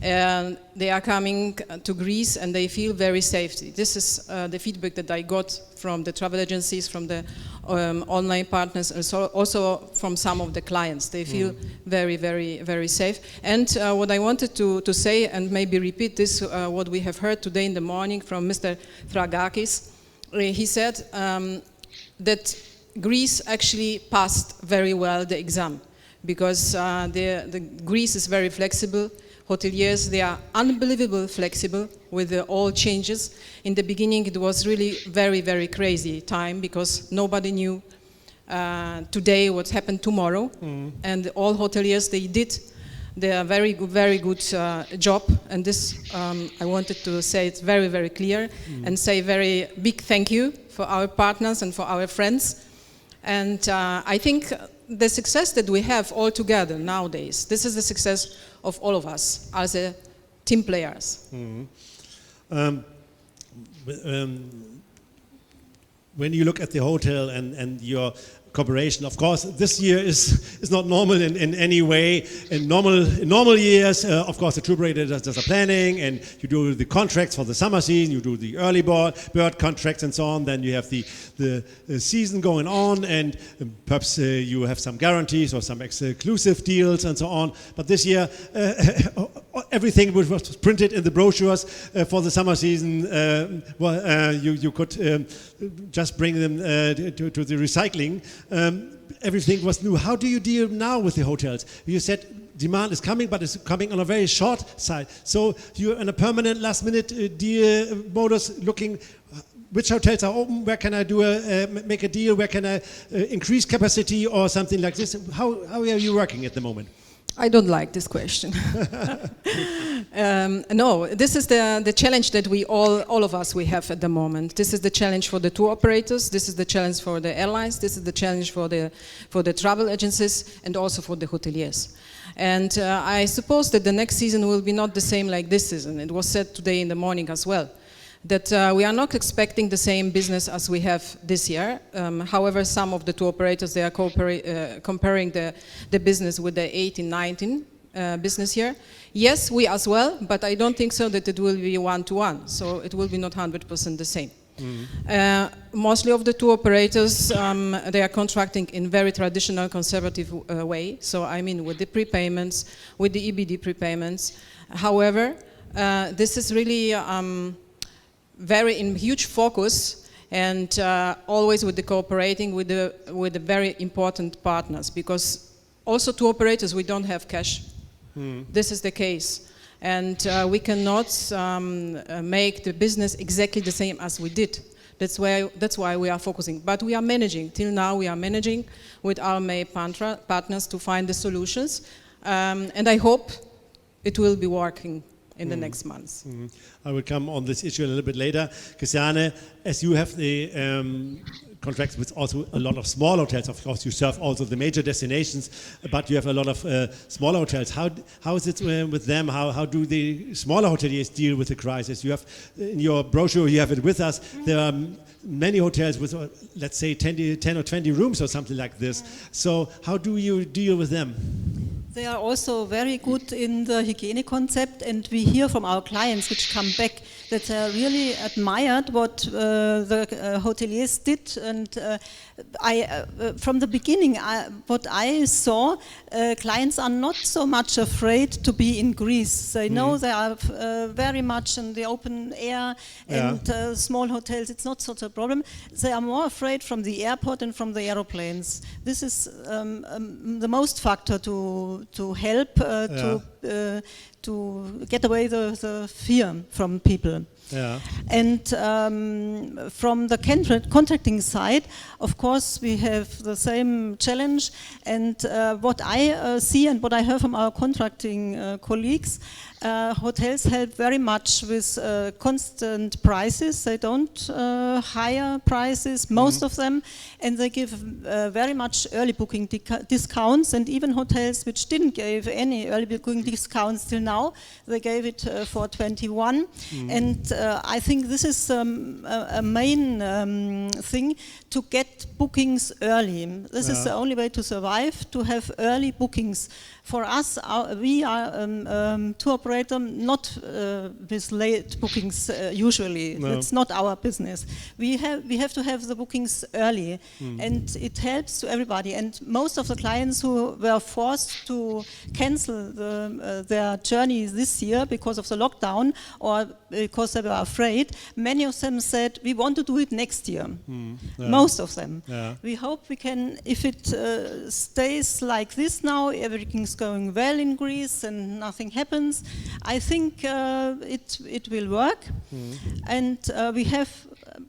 And they are coming to Greece and they feel very safe. This is the feedback that I got from the travel agencies, from the online partners, and also from some of the clients. They feel very, very, very safe. And what I wanted to say, and maybe repeat this, what we have heard today in the morning from Mr. Thragakis, he said, that Greece actually passed very well the exam, because the Greece is very flexible. Hoteliers, they are unbelievably flexible with all changes. In the beginning, it was really very, very crazy time, because nobody knew today what happened tomorrow. And all hoteliers, they did their very good job. And this, I wanted to say it very, very clear and say very big thank you for our partners and for our friends. And I think the success that we have all together nowadays, this is the success of all of us as a team players. When you look at the hotel and your cooperation, of course, this year is not normal in any way. In normal years, of course, the tour operator does the planning, and you do the contracts for the summer season, you do the early bird contracts and so on. Then you have the season going on, and perhaps you have some guarantees or some exclusive deals and so on. But this year, everything was printed in the brochures for the summer season. You could just bring them to the recycling. Everything was new. How do you deal now with the hotels? You said demand is coming, but it's coming on a very short side. So you're in a permanent last-minute deal modus, looking which hotels are open, where can I make a deal, where can I increase capacity or something like this. How are you working at the moment? I don't like this question. No, this is the challenge that we all of us we have at the moment. This is the challenge for the tour operators. This is the challenge for the airlines. This is the challenge for the travel agencies and also for the hoteliers. And I suppose that the next season will be not the same like this season. It was said today in the morning as well, that we are not expecting the same business as we have this year. However, some of the tour operators, they are comparing the business with the 18-19 business year. Yes, we as well, but I don't think so that it will be one-to-one. So it will be not 100% the same. Mostly of the tour operators, they are contracting in very traditional, conservative way. So I mean with the prepayments, with the EBD prepayments. However, this is really very in huge focus, and always with the cooperating with the very important partners, because also to operators we don't have cash. This is the case, and we cannot make the business exactly the same as we did. That's why we are focusing. But we are managing. Till now we are managing with our main partners to find the solutions, and I hope it will be working in the next months. I will come on this issue a little bit later. Christiane, as you have the contracts with also a lot of small hotels, of course you serve also the major destinations, but you have a lot of smaller hotels. How is it with them? How do the smaller hoteliers deal with the crisis? You have, in your brochure, you have it with us, there are many hotels with, let's say, 10 or 20 rooms or something like this. So how do you deal with them? They are also very good in the hygiene concept, and we hear from our clients which come back that they really admired what the hoteliers did. And from the beginning, what I saw, clients are not so much afraid to be in Greece. They know they are very much in the open air, and small hotels, it's not such a problem. They are more afraid from the airport and from the aeroplanes. This is the most factor to help to get away the fear from people. And from the contracting side, of course, we have the same challenge. And what I see and what I hear from our contracting colleagues, hotels help very much with constant prices. They don't higher prices, most of them, and they give very much early booking discounts, and even hotels which didn't give any early booking discounts till now, they gave it for 21. And I think this is a main thing, to get bookings early. This is the only way to survive, to have early bookings. For us, we are tour operator, not with late bookings usually. No. It's not our business. We have to have the bookings early, and it helps to everybody. And most of the clients who were forced to cancel their journey this year because of the lockdown or because they were afraid, many of them said, we want to do it next year. Most of them. We hope we can, if it stays like this now, everything's going well in Greece and nothing happens, I think it will work. And we have,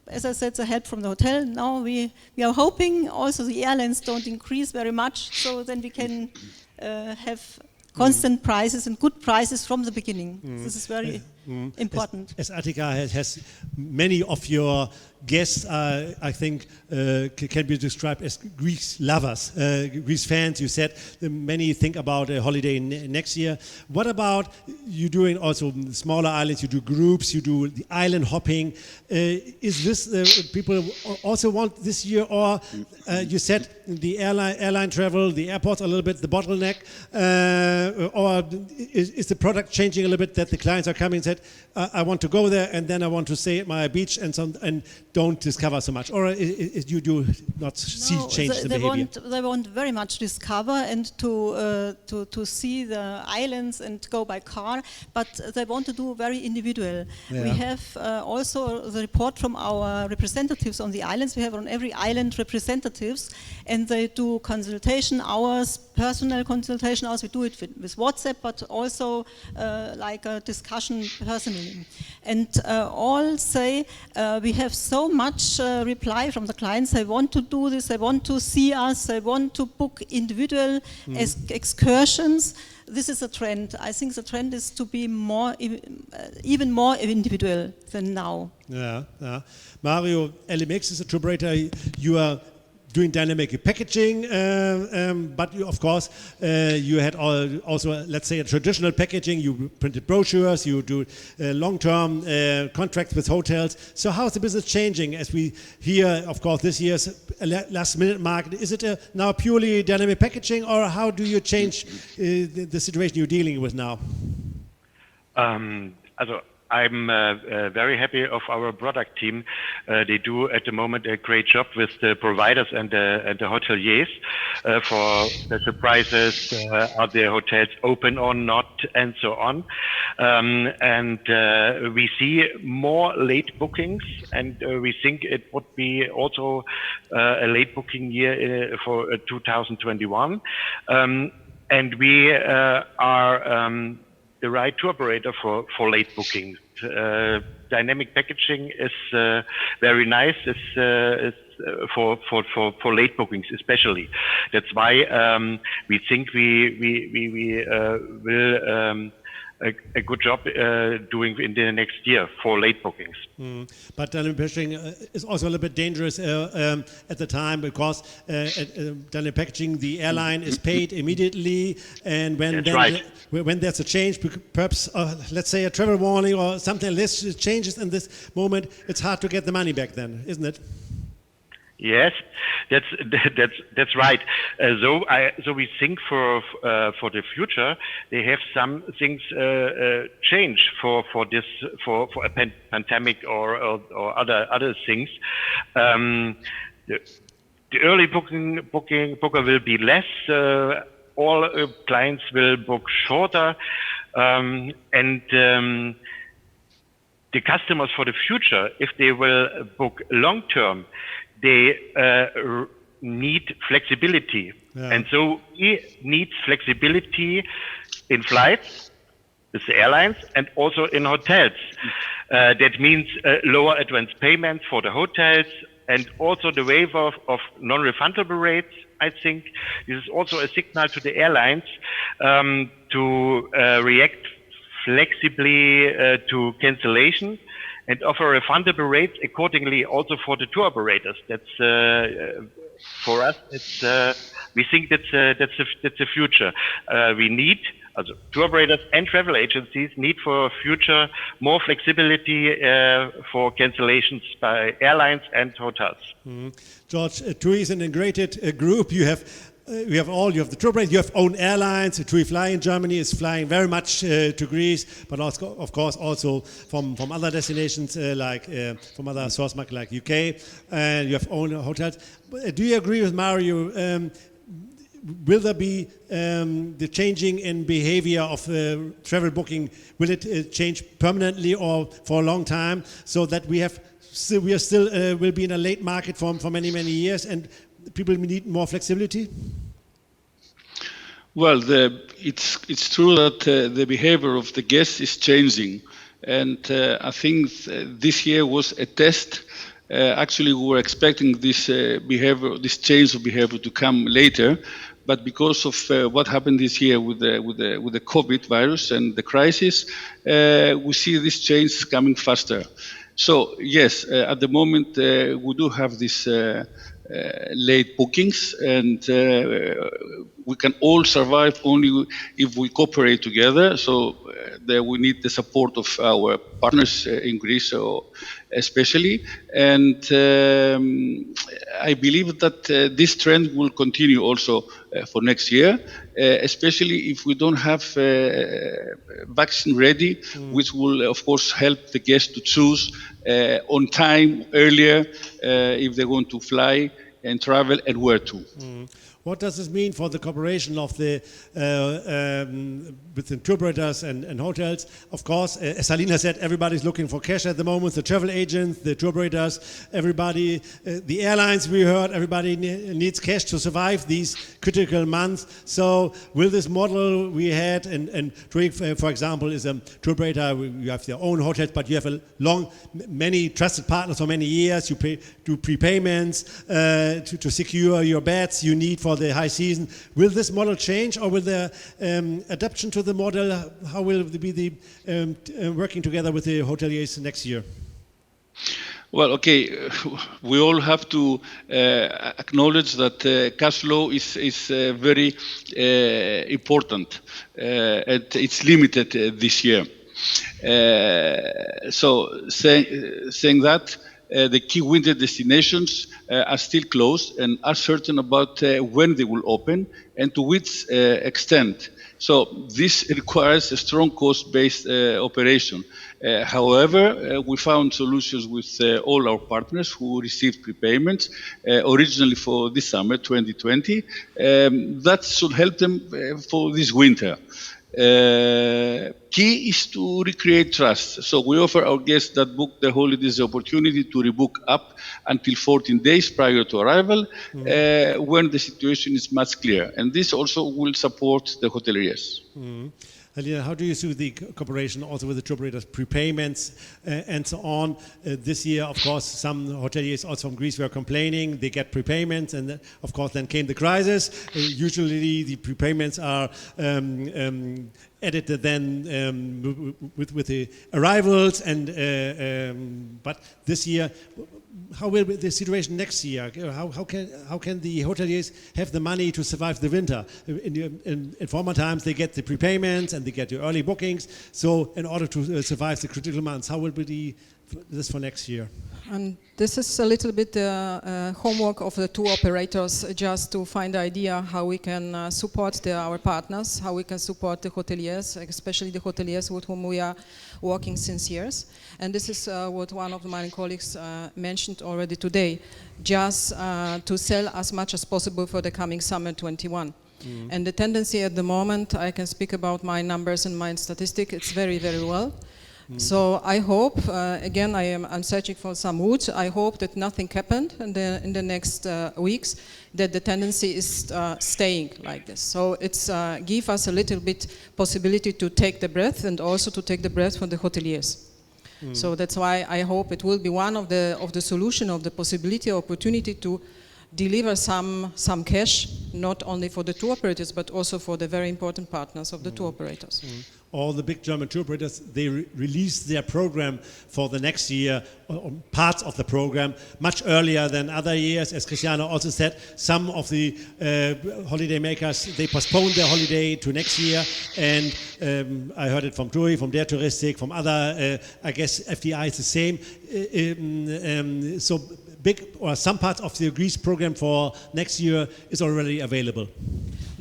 as I said, the help from the hotel. Now we are hoping also the airlines don't increase very much, so then we can have constant prices and good prices from the beginning. This is very important. As Attika has many of your guests, I think, can be described as Greece lovers, Greece fans. You said many think about a holiday next year. What about you doing also smaller islands? You do groups, you do the island hopping. Is this people also want this year, or you said the airline travel, the airports a little bit the bottleneck, or is the product changing a little bit, that the clients are coming and said, I want to go there and then I want to stay at my beach and don't discover so much, or you do not see change the behavior? They want very much discover and to see the islands and go by car, but they want to do very individual. We have also the report from our representatives on the islands. We have on every island representatives, and they do consultation hours, personal consultation hours. We do it with WhatsApp, but also like a discussion personally. And all say we have so much reply from the clients. They want to do this, they want to see us, they want to book individual excursions. This is a trend. I think the trend is to be more, even more individual than now. Mario, LMX is a tour operator. You are doing dynamic packaging, but you, of course, you had also, let's say, a traditional packaging. You printed brochures, you do long-term contracts with hotels. So how is the business changing as we hear, of course, this year's last-minute market? Is it now purely dynamic packaging, or how do you change the situation you're dealing with now? I'm very happy of our product team. They do at the moment a great job with the providers and the hoteliers for the surprises, are the hotels open or not, and so on. And we see more late bookings, and we think it would be also a late booking year for 2021. And we are the right tour operator for late bookings. Dynamic packaging is very nice. It's for late bookings especially. That's why we think we will a good job doing in the next year for late bookings. But dynamic packaging is also a little bit dangerous at the time, because dynamic packaging, the airline is paid immediately, and when there's a change, perhaps let's say a travel warning or something like this changes in this moment, it's hard to get the money back then, isn't it? Yes, that's right. So we think for the future, they have some things change for a pandemic or other things. The early booker will be less. All clients will book shorter, and the customers for the future, if they will book long term, they need flexibility. And so he needs flexibility in flights with the airlines and also in hotels. That means lower advance payments for the hotels, and also the waiver of non-refundable rates. I think this is also a signal to the airlines to react flexibly to cancellation and offer refundable rates accordingly also for the tour operators. That's for us. It's we think that's the future. We need, also tour operators and travel agencies need for future more flexibility for cancellations by airlines and hotels. George, TUI is an integrated group. You have the tour operators, you have own airlines. TUI Fly in Germany is flying very much to Greece, but also, of course, also from other destinations like from other source markets like UK, and you have own hotels. Do you agree with Mario? Will there be the changing in behavior of travel booking? Will it change permanently or for a long time, so that we are still will be in a late market for many years, and people need more flexibility? Well, it's true that the behavior of the guests is changing, and I think this year was a test. Actually, we were expecting this this change of behavior to come later, but because of what happened this year with the COVID virus and the crisis, we see this change coming faster. So yes, at the moment we do have this late bookings, and we can all survive only if we cooperate together. So we need the support of our partners in Greece, especially. And I believe that this trend will continue also for next year, especially if we don't have vaccine ready, which will of course help the guests to choose on time, earlier, if they want to fly and travel and where to. What does this mean for the cooperation of the with the tour operators and hotels? Of course, as Alina said, everybody's looking for cash at the moment. The travel agents, the tour operators, everybody, the airlines, we heard, everybody needs cash to survive these critical months. So will this model we had, and TUI, for example, is a tour operator, you have their own hotels, but you have many trusted partners for many years. You do prepayments to secure your beds you need for the high season. Will this model change, or will the adaptation to the model, how will it be the working together with the hoteliers next year? Well, okay, we all have to acknowledge that cash flow is very important, and it's limited this year. So saying that, the key winter destinations are still closed and are certain about when they will open and to which extent. So this requires a strong cost-based operation. However, we found solutions with all our partners who received prepayments originally for this summer, 2020. That should help them for this winter. Key is to recreate trust. So we offer our guests that book their holidays the opportunity to rebook up until 14 days prior to arrival, when the situation is much clearer. And this also will support the hoteliers. Alina, how do you see the cooperation also with the tour operators, prepayments and so on? This year, of course, some hoteliers also from Greece were complaining. They get prepayments, and of course then came the crisis. Usually the prepayments are edited then with the arrivals, and but this year, how will be the situation next year? How can the hoteliers have the money to survive the winter? In former times, they get the prepayments and they get the early bookings. So, in order to survive the critical months, how will be this for next year? And this is a little bit the homework of the tour operators, just to find the idea how we can support our partners, how we can support the hoteliers, especially the hoteliers with whom we are working since years. And this is what one of my colleagues mentioned already today, just to sell as much as possible for the coming summer 21. And the tendency at the moment, I can speak about my numbers and my statistics, it's very, very well. So I hope, again, I'm searching for some roots. I hope that nothing happened in the next weeks, that the tendency is staying like this. So it's give us a little bit possibility to take the breath, and also to take the breath from the hoteliers. So that's why I hope it will be one of the solution, of the possibility, opportunity to deliver some cash, not only for the tour operators, but also for the very important partners of the tour operators. all the big German tour operators, they release their program for the next year, or parts of the program, much earlier than other years. As Cristiano also said, some of the holiday makers, they postpone their holiday to next year, and I heard it from TUI, from Der Touristik, from other, I guess FDI is the same. So big, or some parts of the Greece program for next year is already available.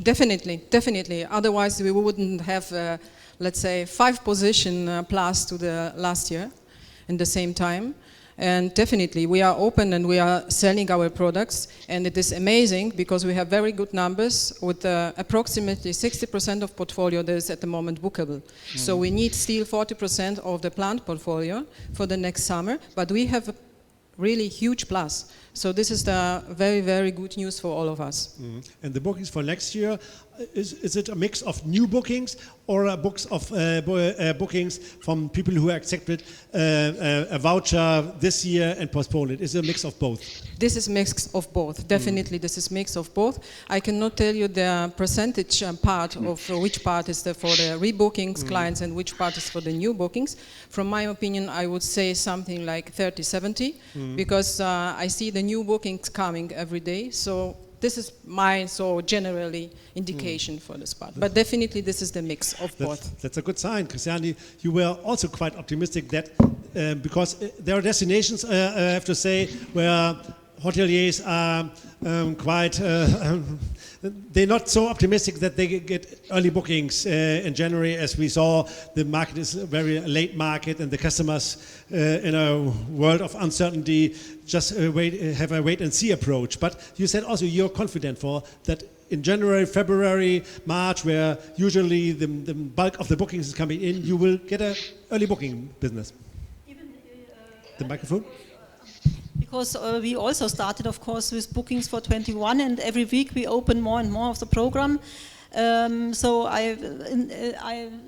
Definitely, definitely. Otherwise, we wouldn't have, let's say, 5 position plus to the last year in the same time. And definitely, we are open and we are selling our products. And it is amazing because we have very good numbers with approximately 60% of portfolio that is at the moment bookable. So we need still 40% of the planned portfolio for the next summer. But we have a really huge plus. So this is the very, very good news for all of us. And the bookings for next year, is it a mix of new bookings or a books of bookings from people who accepted a voucher this year and postponed it? Is it a mix of both? This is mix of both. Definitely, this is mix of both. I cannot tell you the percentage part of which part is for the rebookings clients and which part is for the new bookings. From my opinion, I would say something like 30-70 because I see the new bookings coming every day. So this is my generally indication for this part. But definitely this is the mix of both. That's a good sign. Christiane, you were also quite optimistic that because there are destinations, I have to say, where hoteliers are quite, they're not so optimistic that they get early bookings in January. As we saw, the market is a very late market and the customers in a world of uncertainty just have a wait and see approach. But you said also you're confident for that in January, February, March, where usually the bulk of the bookings is coming in, you will get an early booking business. The microphone? Because we also started, of course, with bookings for 21, and every week we open more and more of the program. So I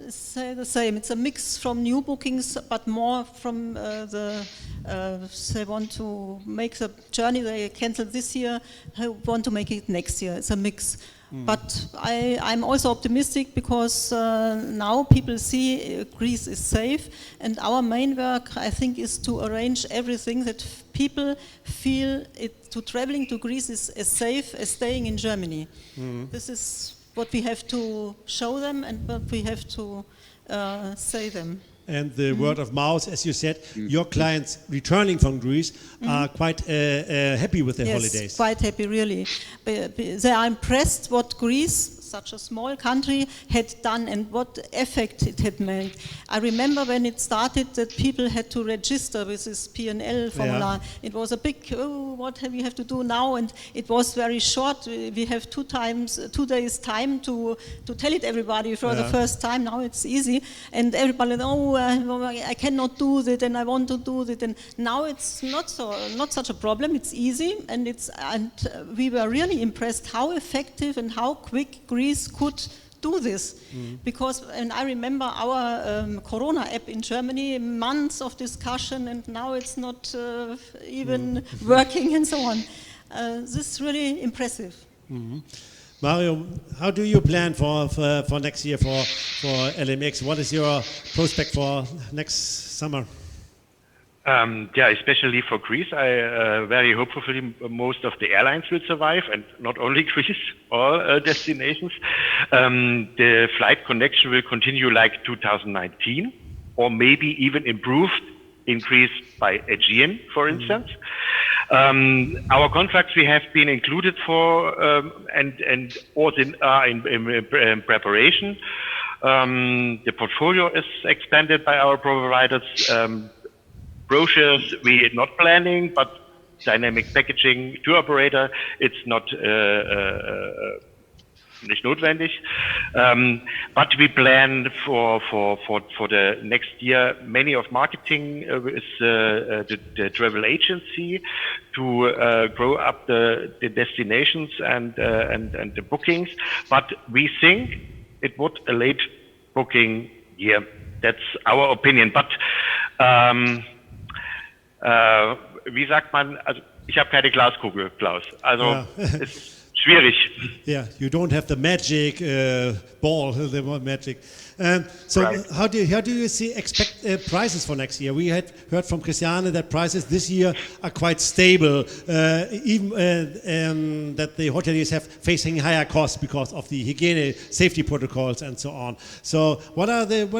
say the same. It's a mix from new bookings, but more from they want to make the journey they canceled this year, they want to make it next year. It's a mix. But I'm also optimistic because now people see Greece is safe, and our main work, I think, is to arrange everything that people feel to traveling to Greece is as safe as staying in Germany. This is what we have to show them and what we have to say them. And the word of mouth, as you said, your clients returning from Greece are quite happy with their holidays. Yes, quite happy, really. They are impressed what Greece, such a small country, had done and what effect it had made. I remember when it started that people had to register with this P&L formula. It was a big, what we have to do now? And it was very short. We have 2 days time to tell it everybody for the first time. Now it's easy. And everybody, I cannot do that and I want to do that. And now it's not such a problem. It's easy. And we were really impressed how effective and how quick Greece could do this, because, and I remember our Corona app in Germany, months of discussion, and now it's not even working and so on. This is really impressive. Mario, how do you plan for next year for LMX? What is your prospect for next summer? Especially for Greece, I very hopefully most of the airlines will survive, and not only Greece, all destinations. The flight connection will continue like 2019, or maybe even improved, increased by Aegean, for instance. Our contracts we have been included for and also in preparation. The portfolio is expanded by our providers. Brochures we are not planning, but dynamic packaging tour operator, it's not nicht notwendig. But we plan for the next year many of marketing with the travel agency to grow up the destinations and the bookings. But we think it would a late booking year. That's our opinion. But wie sagt man, also ich habe keine Glaskugel, Klaus. Also es ist schwierig. Yeah, you don't have the magic ball, the magic. So Right. how do you expect prices for next year? We had heard from Christiane that prices this year are quite stable, even that the hoteliers have facing higher costs because of the hygiene safety protocols and so on. So what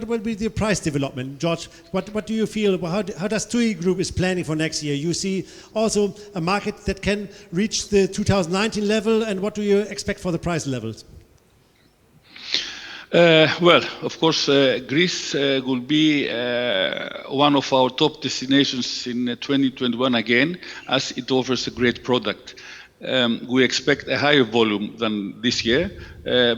will be the price development? George, what do you feel? How does TUI Group is planning for next year? You see also a market that can reach the 2019 level, and what do you expect for the price levels? Well, of course, Greece will be one of our top destinations in 2021 again, as it offers a great product. We expect a higher volume than this year,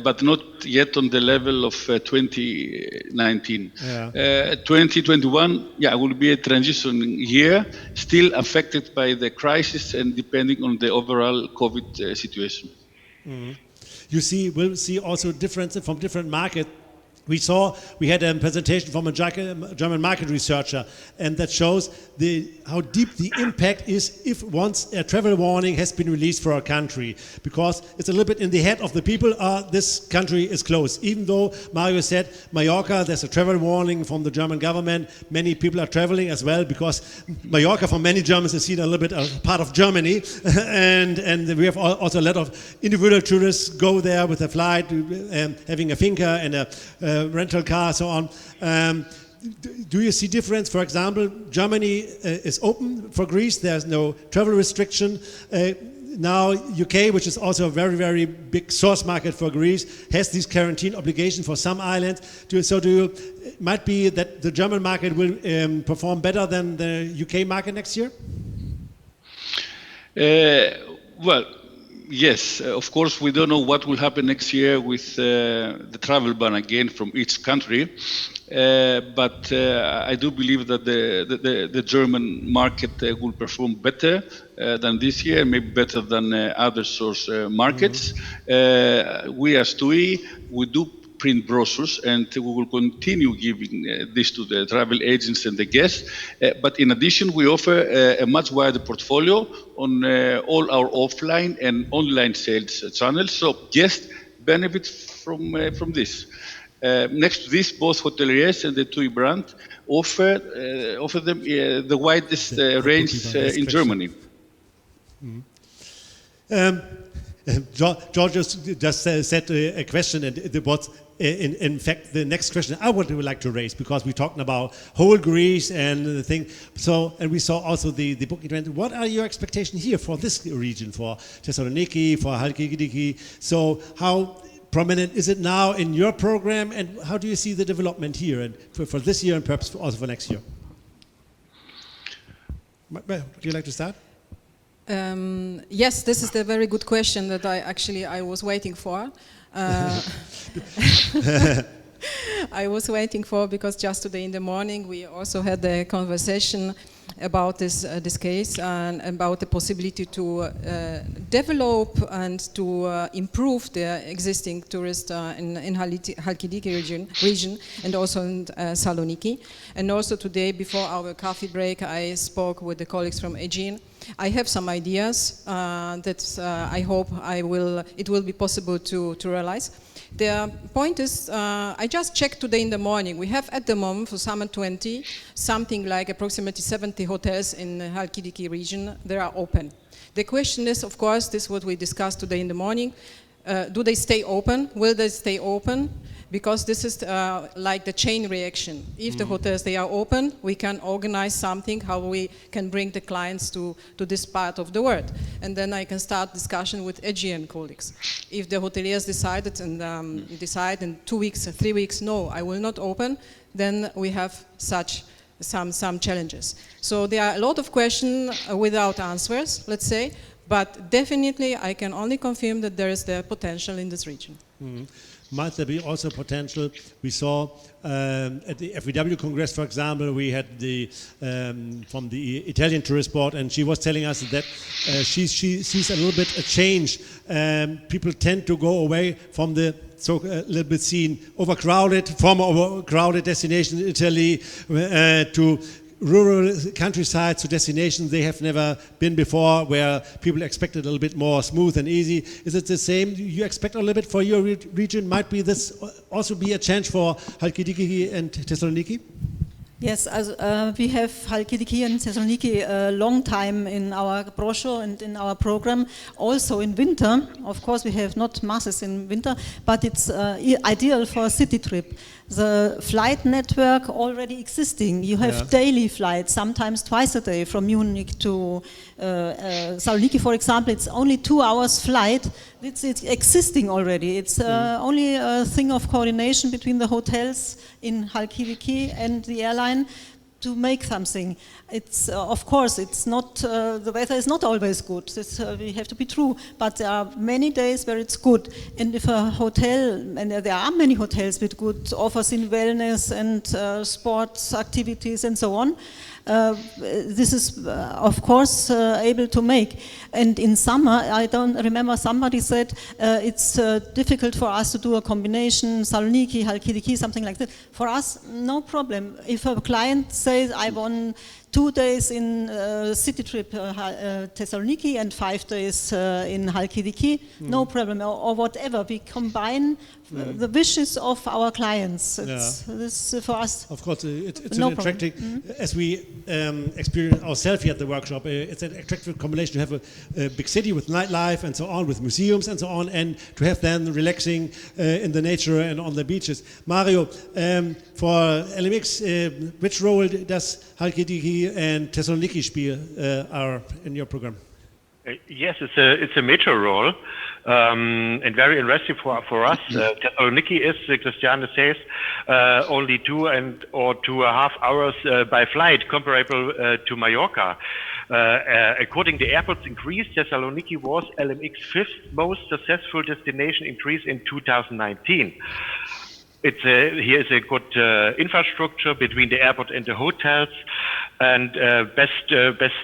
but not yet on the level of 2019. Yeah. 2021, will be a transition year, still affected by the crisis and depending on the overall COVID situation. Mm-hmm. We'll see also differences from different markets. We had a presentation from a German market researcher, and that shows how deep the impact is if once a travel warning has been released for a country, because it's a little bit in the head of the people, this country is closed. Even though Mario said Mallorca, there's a travel warning from the German government, many people are traveling as well, because Mallorca for many Germans is seen a little bit as part of Germany, and we have also a lot of individual tourists go there with a flight, having a finca and a rental car, so on. Do you see difference? For example, Germany is open for Greece. There's no travel restriction. Now UK, which is also a very, very big source market for Greece, has this quarantine obligation for some islands. Might be that the German market will perform better than the UK market next year? Well, yes, of course, we don't know what will happen next year with the travel ban again from each country. But I do believe that the German market will perform better than this year, maybe better than other source markets. We as TUI, we do print brochures, and we will continue giving this to the travel agents and the guests. But in addition, we offer a much wider portfolio on all our offline and online sales channels, so guests benefit from this. Next to this, both hoteliers and the TUI brand offer them the widest range in Germany. George just said a question, and it was in fact the next question I would like to raise, because we're talking about whole Greece and the thing. So, and we saw also the booking trend. What are your expectations here for this region, for Thessaloniki, for Halkidiki? So, how prominent is it now in your program, and how do you see the development here and for this year and perhaps also for next year? Would you like to start? Yes, this is the very good question that I was waiting for. I was waiting for, because just today in the morning we also had a conversation about this case and about the possibility to develop and to improve the existing tourist in Halkidiki region and also in Thessaloniki. And also today, before our coffee break, I spoke with the colleagues from Aegean. I have some ideas that I hope it will be possible to realize. The point is, I just checked today in the morning. We have at the moment for summer 20 something like approximately 70 hotels in the Halkidiki region. They are open. The question is, of course, this is what we discussed today in the morning. Do they stay open? Will they stay open? Because this is like the chain reaction. If the hotels, they are open, we can organize something, how we can bring the clients to this part of the world. And then I can start discussion with Aegean colleagues. If the hoteliers decided and decide in 2 weeks, 3 weeks, no, I will not open, then we have some challenges. So there are a lot of questions without answers, let's say, but definitely I can only confirm that there is the potential in this region. Might there be also potential? We saw at the FVW Congress, for example, we had from the Italian Tourist Board, and she was telling us that she sees a little bit a change. People tend to go away from the a little bit seen overcrowded destination in Italy to rural countryside to destinations they have never been before, where people expect it a little bit more smooth and easy. Is it the same you expect a little bit for your region? Might be this also be a change for Halkidiki and Thessaloniki? Yes, we have Halkidiki and Thessaloniki a long time in our brochure and in our program. Also in winter, of course we have not masses in winter, but it's ideal for a city trip. The flight network already existing. You have daily flights, sometimes twice a day from Munich to Thessaloniki, for example. It's only 2 hours flight. It's existing already. It's only a thing of coordination between the hotels in Halkidiki and the airline to make something. It's of course it's not the weather is not always good. This, we have to be true, but there are many days where it's good. And if a hotel, and there are many hotels with good offers in wellness and sports activities and so on, this is of course able to make. And in summer, I don't remember, somebody said it's difficult for us to do a combination, Thessaloniki, Halkidiki, something like that. For us, no problem. If a client says, I want 2 days in city trip Thessaloniki and 5 days in Halkidiki, no problem, or whatever. We combine the wishes of our clients. This for us. Of course, it's no an attractive, as we experience ourselves here at the workshop, it's an attractive combination to have a big city with nightlife and so on, with museums and so on, and to have then relaxing in the nature and on the beaches. Mario, for LMX, which role does Halkidiki and Thessaloniki are in your program? Yes, it's a major role and very interesting for us. Thessaloniki is, Christiane says, only 2 or 2.5 hours by flight, comparable to Mallorca. According to airports in Greece, Thessaloniki was LMX's 5th most successful destination in Greece in 2019. Here is a good infrastructure between the airport and the hotels, and best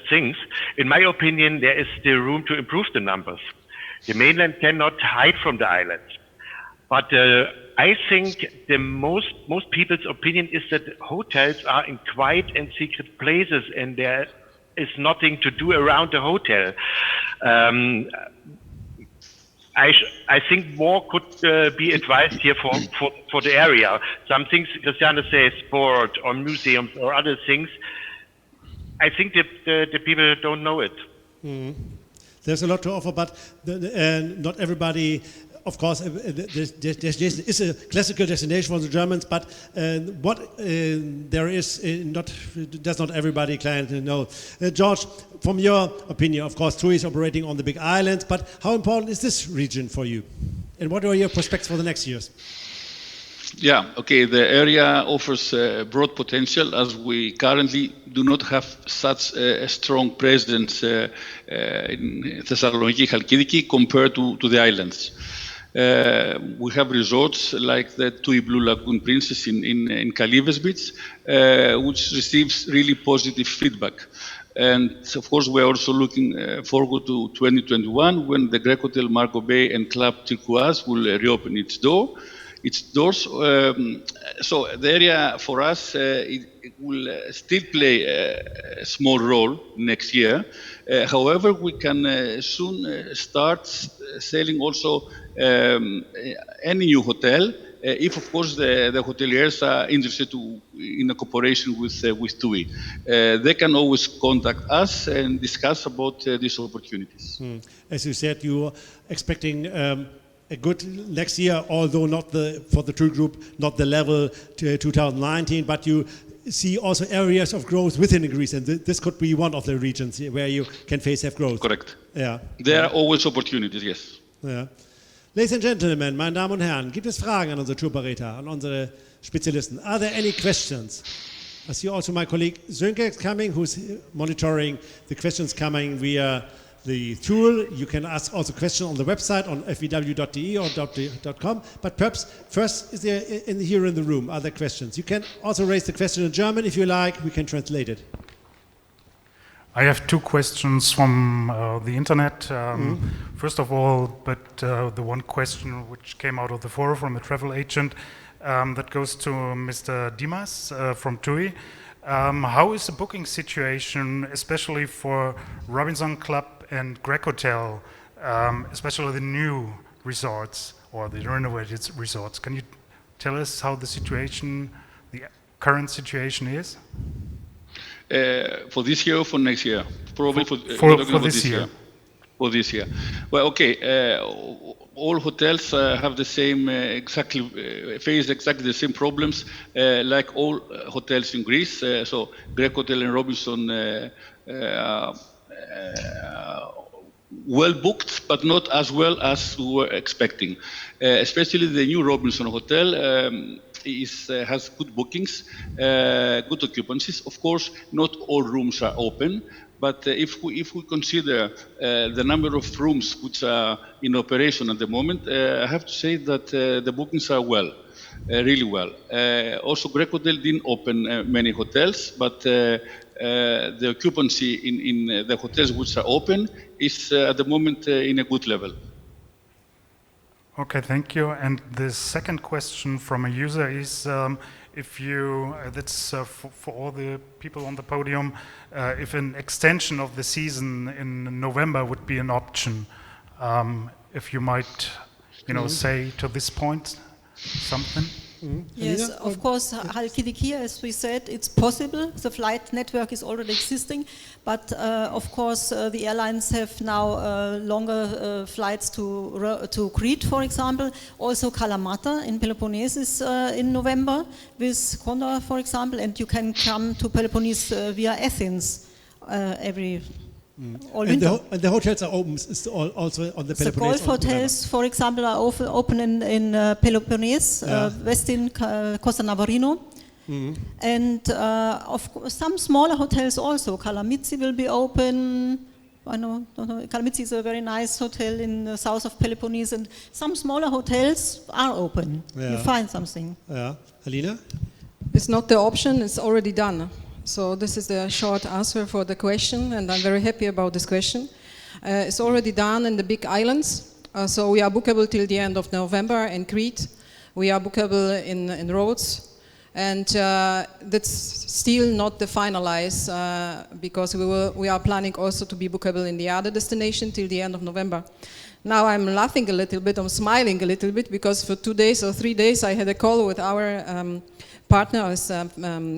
things. In my opinion, there is still room to improve the numbers. The mainland cannot hide from the islands, but I think the most people's opinion is that hotels are in quiet and secret places, and there is nothing to do around the hotel. I think more could be advised here for the area. Some things, Christiane says, sport or museums or other things, I think the people don't know it. There's a lot to offer, but not everybody, of course, this destination is a classical destination for the Germans, but what there is, does not everybody client know. George, from your opinion, of course, TUI is operating on the big islands, but how important is this region for you? And what are your prospects for the next years? Yeah, okay, the area offers broad potential, as we currently do not have such a strong presence in Thessaloniki, Halkidiki, compared to the islands. We have resorts like the TUI Blue Lagoon Princess in Kalibes Beach, which receives really positive feedback. And of course, we're also looking forward to 2021, when the Greek Hotel Marco Bay and Club Turquoise will reopen its doors. So the area for us it will still play a small role next year. However, we can soon start selling also any new hotel, if of course the hoteliers are interested in a cooperation with TUI. They can always contact us and discuss about these opportunities. As you said, you are expecting a good next year, although not for the TUI group, not the level to 2019, but you see also areas of growth within Greece, and this could be one of the regions where you can have growth. Correct. Yeah. There are always opportunities, yes. Yeah. Ladies and gentlemen, meine Damen und Herren, gibt es Fragen an unsere Tourberater, an unsere Spezialisten? Are there any questions? I see also my colleague Sönke is coming, who's monitoring the questions coming via the tool. You can ask also questions on the website on fvw.de or .com. But perhaps first, is there here in the room, are there questions? You can also raise the question in German if you like. We can translate it. I have 2 questions from the internet. First of all, the one question which came out of the forum from the travel agent that goes to Mr. Dimas from TUI. How is the booking situation, especially for Robinson Club and Greg Hotel, especially the new resorts or the renovated resorts? Can you tell us how the situation, the current situation is? For this year or for next year? Probably for this year. For this year. Well, okay. All hotels have the same face exactly the same problems like all hotels in Greece. So Greg Hotel and Robinson well booked, but not as well as we were expecting. Especially the new Robinson Hotel has good bookings, good occupancies. Of course, not all rooms are open, but if we consider the number of rooms which are in operation at the moment, I have to say that the bookings are well, really well. Also, Greg Hotel didn't open many hotels, but the occupancy in the hotels which are open is at the moment in a good level. Okay, thank you. And the second question from a user is, if you, that's for all the people on the podium, if an extension of the season in November would be an option, if you might, say to this point something. Yes, of course, Halkidiki, as we said, it's possible. The flight network is already existing, but of course the airlines have now longer flights to Crete, for example. Also Kalamata in Peloponnese is in November with Condor, for example, and you can come to Peloponnese via Athens every and the hotels are open also on the Peloponnese. The golf hotels, for example, are open in Peloponnese, Westin, Costa Navarino. And of course, some smaller hotels also. Kalamitsi will be open. I don't know. Kalamitsi is a very nice hotel in the south of Peloponnese, and some smaller hotels are open. You find something. Yeah. Alina? It's not the option, it's already done. So this is the short answer for the question, and I'm very happy about this question. It's already done in the big islands. So we are bookable till the end of November in Crete. We are bookable in Rhodes. And that's still not the finalized because we are planning also to be bookable in the other destination till the end of November. Now I'm laughing a little bit, I'm smiling a little bit because for 2 days or 3 days I had a call with our partners,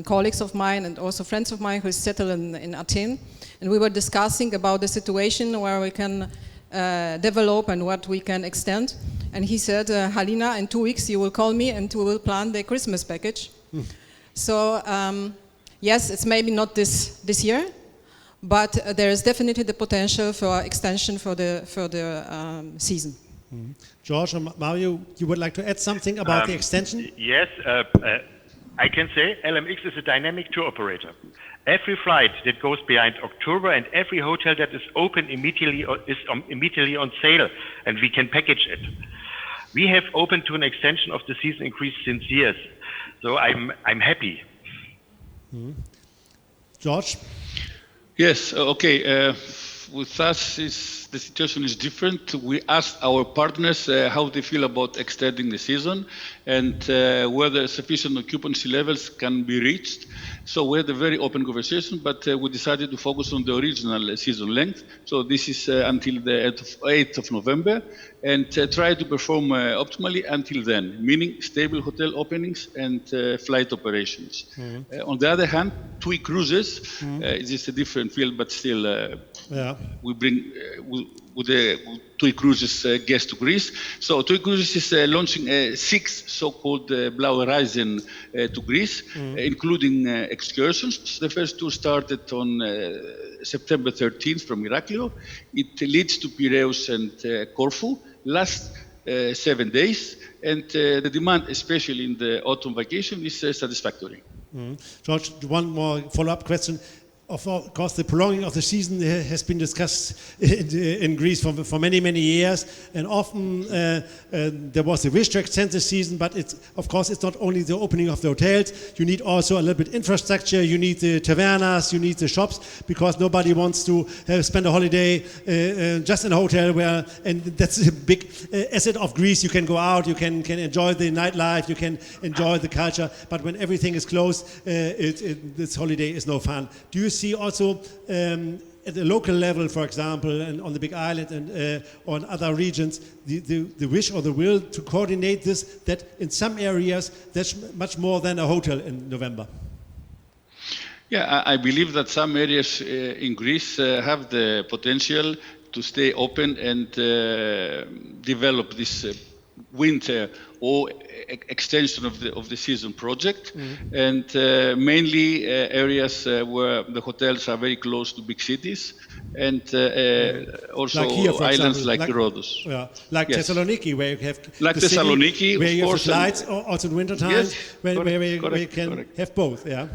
colleagues of mine and also friends of mine who settle in Athens, and we were discussing about the situation where we can develop and what we can extend. And he said, Halina, in 2 weeks you will call me and we will plan the Christmas package. So yes, it's maybe not this year, but there is definitely the potential for extension for the season. George and Mario, you would like to add something about the extension? Yes. I can say LMX is a dynamic tour operator. Every flight that goes behind October and every hotel that is open immediately is immediately on sale, and we can package it. We have opened to an extension of the season increase since years, so I'm happy. George? Yes. Okay. With us, the situation is different. We asked our partners how they feel about extending the season and whether sufficient occupancy levels can be reached. So we had a very open conversation, but we decided to focus on the original season length. So this is until the 8th of November, and try to perform optimally until then, meaning stable hotel openings and flight operations. On the other hand, TUI Cruises, it is a different field, but still we bring with the TUI Cruises guests to Greece. So TUI Cruises is launching 6 so-called Blaue Reisen to Greece, including excursions. The first tour started on September 13th from Heraklion. It leads to Piraeus and Corfu, lasts 7 days, and the demand, especially in the autumn vacation, is satisfactory. George, one more follow-up question. of course, the prolonging of the season has been discussed in Greece for many, many years, and often there was a wish to extend the season, but of course it's not only the opening of the hotels, you need also a little bit infrastructure, you need the tavernas, you need the shops, because nobody wants to spend a holiday just in a hotel and that's a big asset of Greece. You can go out, you can enjoy the nightlife, you can enjoy the culture, but when everything is closed, this holiday is no fun. Do you see also at the local level, for example, and on the Big Island and or in other regions, the wish or the will to coordinate this, that in some areas there's much more than a hotel in November? Yeah, I believe that some areas in Greece have the potential to stay open and develop this winter or extension of the season project, and mainly areas where the hotels are very close to big cities, and also like here, islands example, like Rhodos. Yeah, like yes. Thessaloniki, where you have like the Thessaloniki, city, where you have course, the flights, also in winter time, where you can have both. Yeah.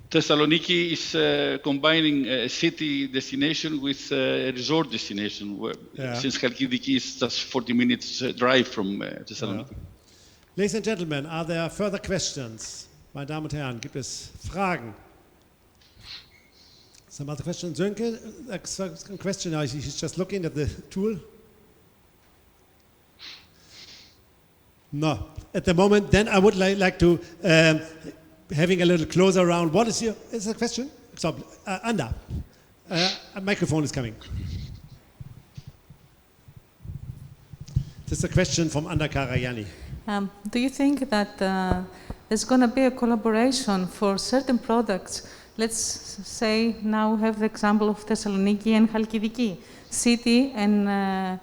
Thessaloniki is combining a city destination with a resort destination, where, since Halkidiki is just 40 minutes drive from Thessaloniki. Yeah. Ladies and gentlemen, are there further questions? Meine Damen und Herren, gibt es Fragen? Some other questions? Sönke, a question. He's just looking at the tool. No, at the moment. Then I would like to having a little closer around. What is a question? Stop. Anda, a microphone is coming. This is a question from Anda Karayani. Do you think that there's going to be a collaboration for certain products? Let's say now we have the example of Thessaloniki and Halkidiki, city and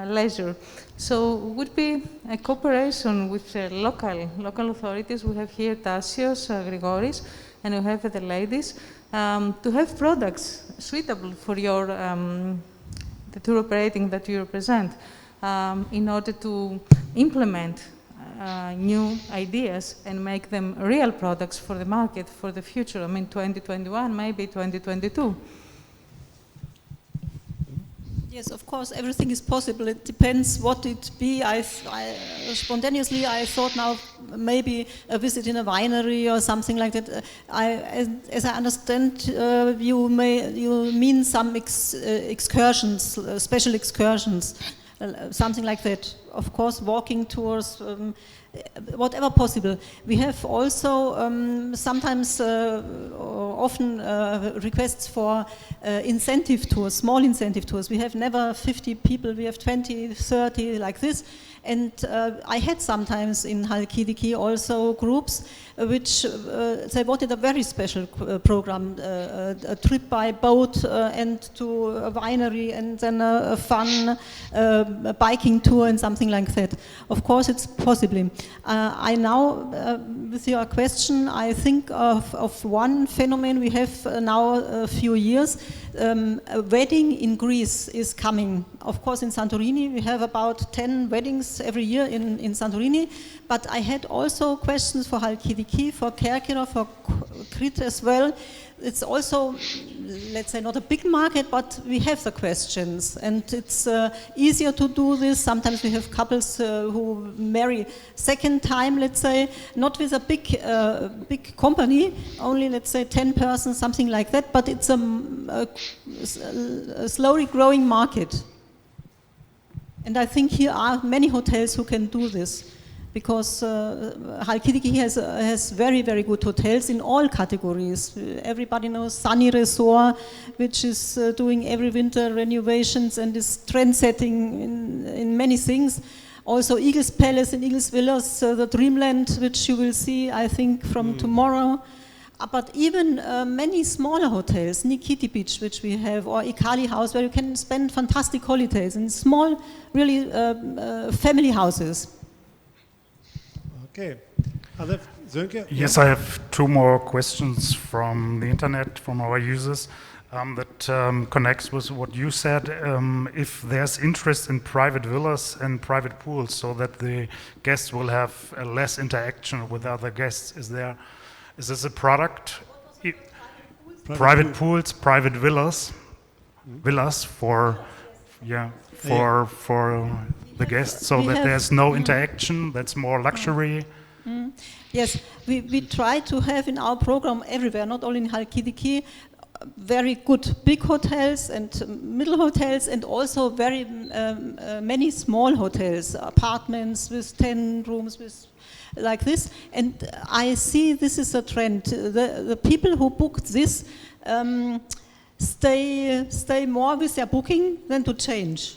leisure. So would be a cooperation with local authorities. We have here Tasios, Grigoris, and we have the ladies to have products suitable for your the tour operating that you represent in order to implement new ideas and make them real products for the market for the future. I mean, 2021, maybe 2022. Yes, of course, everything is possible. It depends what it be. Spontaneously, I thought now maybe a visit in a winery or something like that. As I understand, you mean some excursions, special excursions, something like that. Of course, walking tours, whatever possible. We have also sometimes often requests for incentive tours, small incentive tours. We have never 50 people, we have 20, 30 like this. And I had sometimes in Halkidiki also groups which they wanted a very special program, a trip by boat and to a winery and then a fun biking tour and something like that. Of course, it's possible. I now, with your question, I think of one phenomenon we have now a few years. A wedding in Greece is coming. Of course, in Santorini, we have about 10 weddings every year in Santorini. But I had also questions for Halkidiki, for Kerkyra, for Crete as well. It's also, let's say, not a big market, but we have the questions. And it's easier to do this. Sometimes we have couples who marry second time, let's say, not with a big company, only, let's say, 10 persons, something like that. But it's a slowly growing market. And I think here are many hotels who can do this. Because Halkidiki has very, very good hotels in all categories. Everybody knows Sunny Resort, which is doing every winter renovations and is trend-setting in many things. Also Eagles Palace and Eagles Villas, the Dreamland, which you will see, I think, from tomorrow. But even many smaller hotels, Nikiti Beach, which we have, or Ikali House, where you can spend fantastic holidays, in small, really family houses. Okay. Sönke? Yes, I have two more questions from the internet, from our users, that connects with what you said. If there's interest in private villas and private pools so that the guests will have less interaction with other guests, is this a product? private pools, private villas for the guests, so that there's no interaction. That's more luxury. Yes, we try to have in our program everywhere, not only in Halkidiki, very good big hotels and middle hotels, and also very many small hotels, apartments with 10 rooms, with like this. And I see this is a trend. The people who booked this stay more with their booking than to change.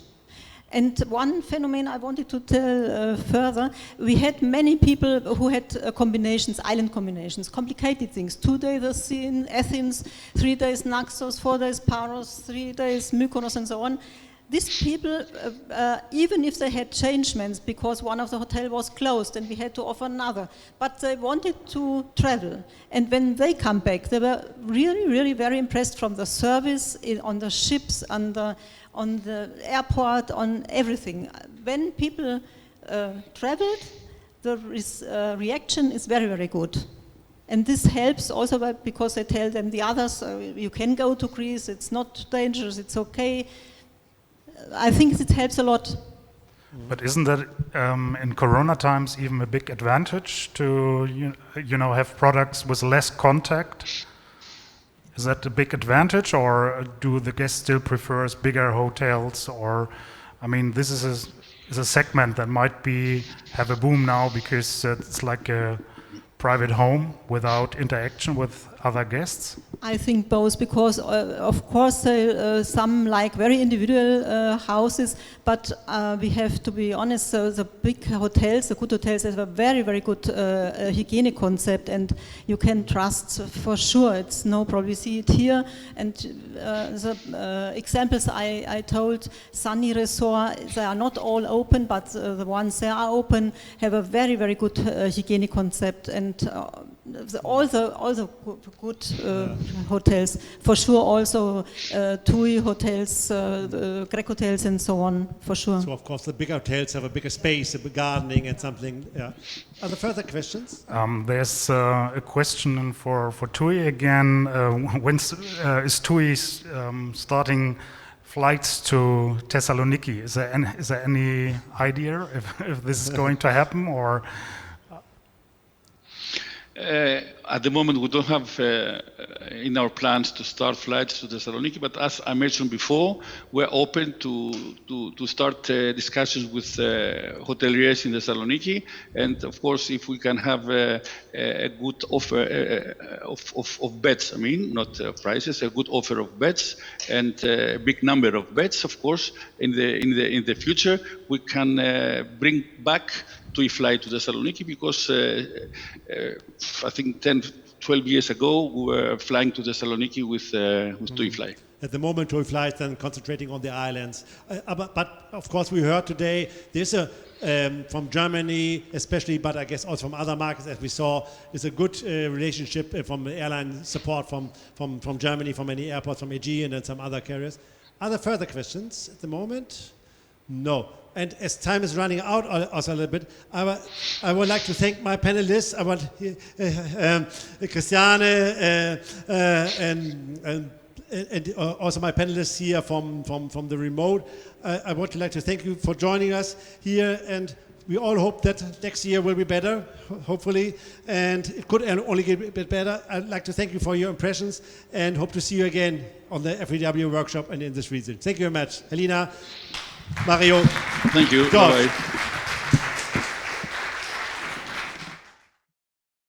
And one phenomenon I wanted to tell further, we had many people who had combinations, island combinations, complicated things. 2 days in Athens, 3 days Naxos, 4 days Paros, 3 days Mykonos, and so on. These people, even if they had changements because one of the hotels was closed and we had to offer another, but they wanted to travel. And when they come back, they were really, really very impressed from the service on the ships, on the airport, on everything. When people traveled, the reaction is very, very good. And this helps also because they tell them the others, you can go to Greece, it's not dangerous, it's okay. I think it helps a lot. But isn't that in Corona times even a big advantage to have products with less contact? Is that a big advantage, or do the guests still prefer bigger hotels? Or, I mean, this is a segment that might have a boom now because it's like a private home without interaction with other guests. I think both, because of course some like very individual houses, but we have to be honest, the big hotels, the good hotels have a very, very good hygienic concept, and you can trust for sure. It's no problem. We see it here, and the examples I told, Sunny Resort, they are not all open, but the ones that are open have a very, very good hygienic concept, and all the good hotels, for sure, also TUI hotels, Greek hotels, and so on, for sure. So of course the big hotels have a bigger space, a big gardening and something. Yeah. Are there further questions? There's a question for TUI again. When is TUI starting flights to Thessaloniki? Is there any idea if this is going to happen, or? At the moment, we don't have in our plans to start flights to Thessaloniki, but as I mentioned before, we're open to start discussions with hoteliers in Thessaloniki, and of course, if we can have a good offer of beds, I mean, not prices, a good offer of beds and a big number of beds, of course, in the future, we can bring back TUI flight to Thessaloniki, because I think 10-12 years ago we were flying to Thessaloniki with TUI flight. At the moment, TUI flights then concentrating on the islands. But of course, we heard today there's from Germany, especially, but I guess also from other markets, as we saw, is a good relationship from airline support from Germany, from many airports, from Aegean and some other carriers. Are there further questions at the moment? No. And as time is running out also a little bit, I would like to thank my panelists. I want Christiane and also my panelists here from the remote. I would like to thank you for joining us here, and we all hope that next year will be better, hopefully, and it could only get a bit better. I'd like to thank you for your impressions and hope to see you again on the FVW workshop and in this region. Thank you very much. Helena, Mario. Thank you. George. Bye-bye.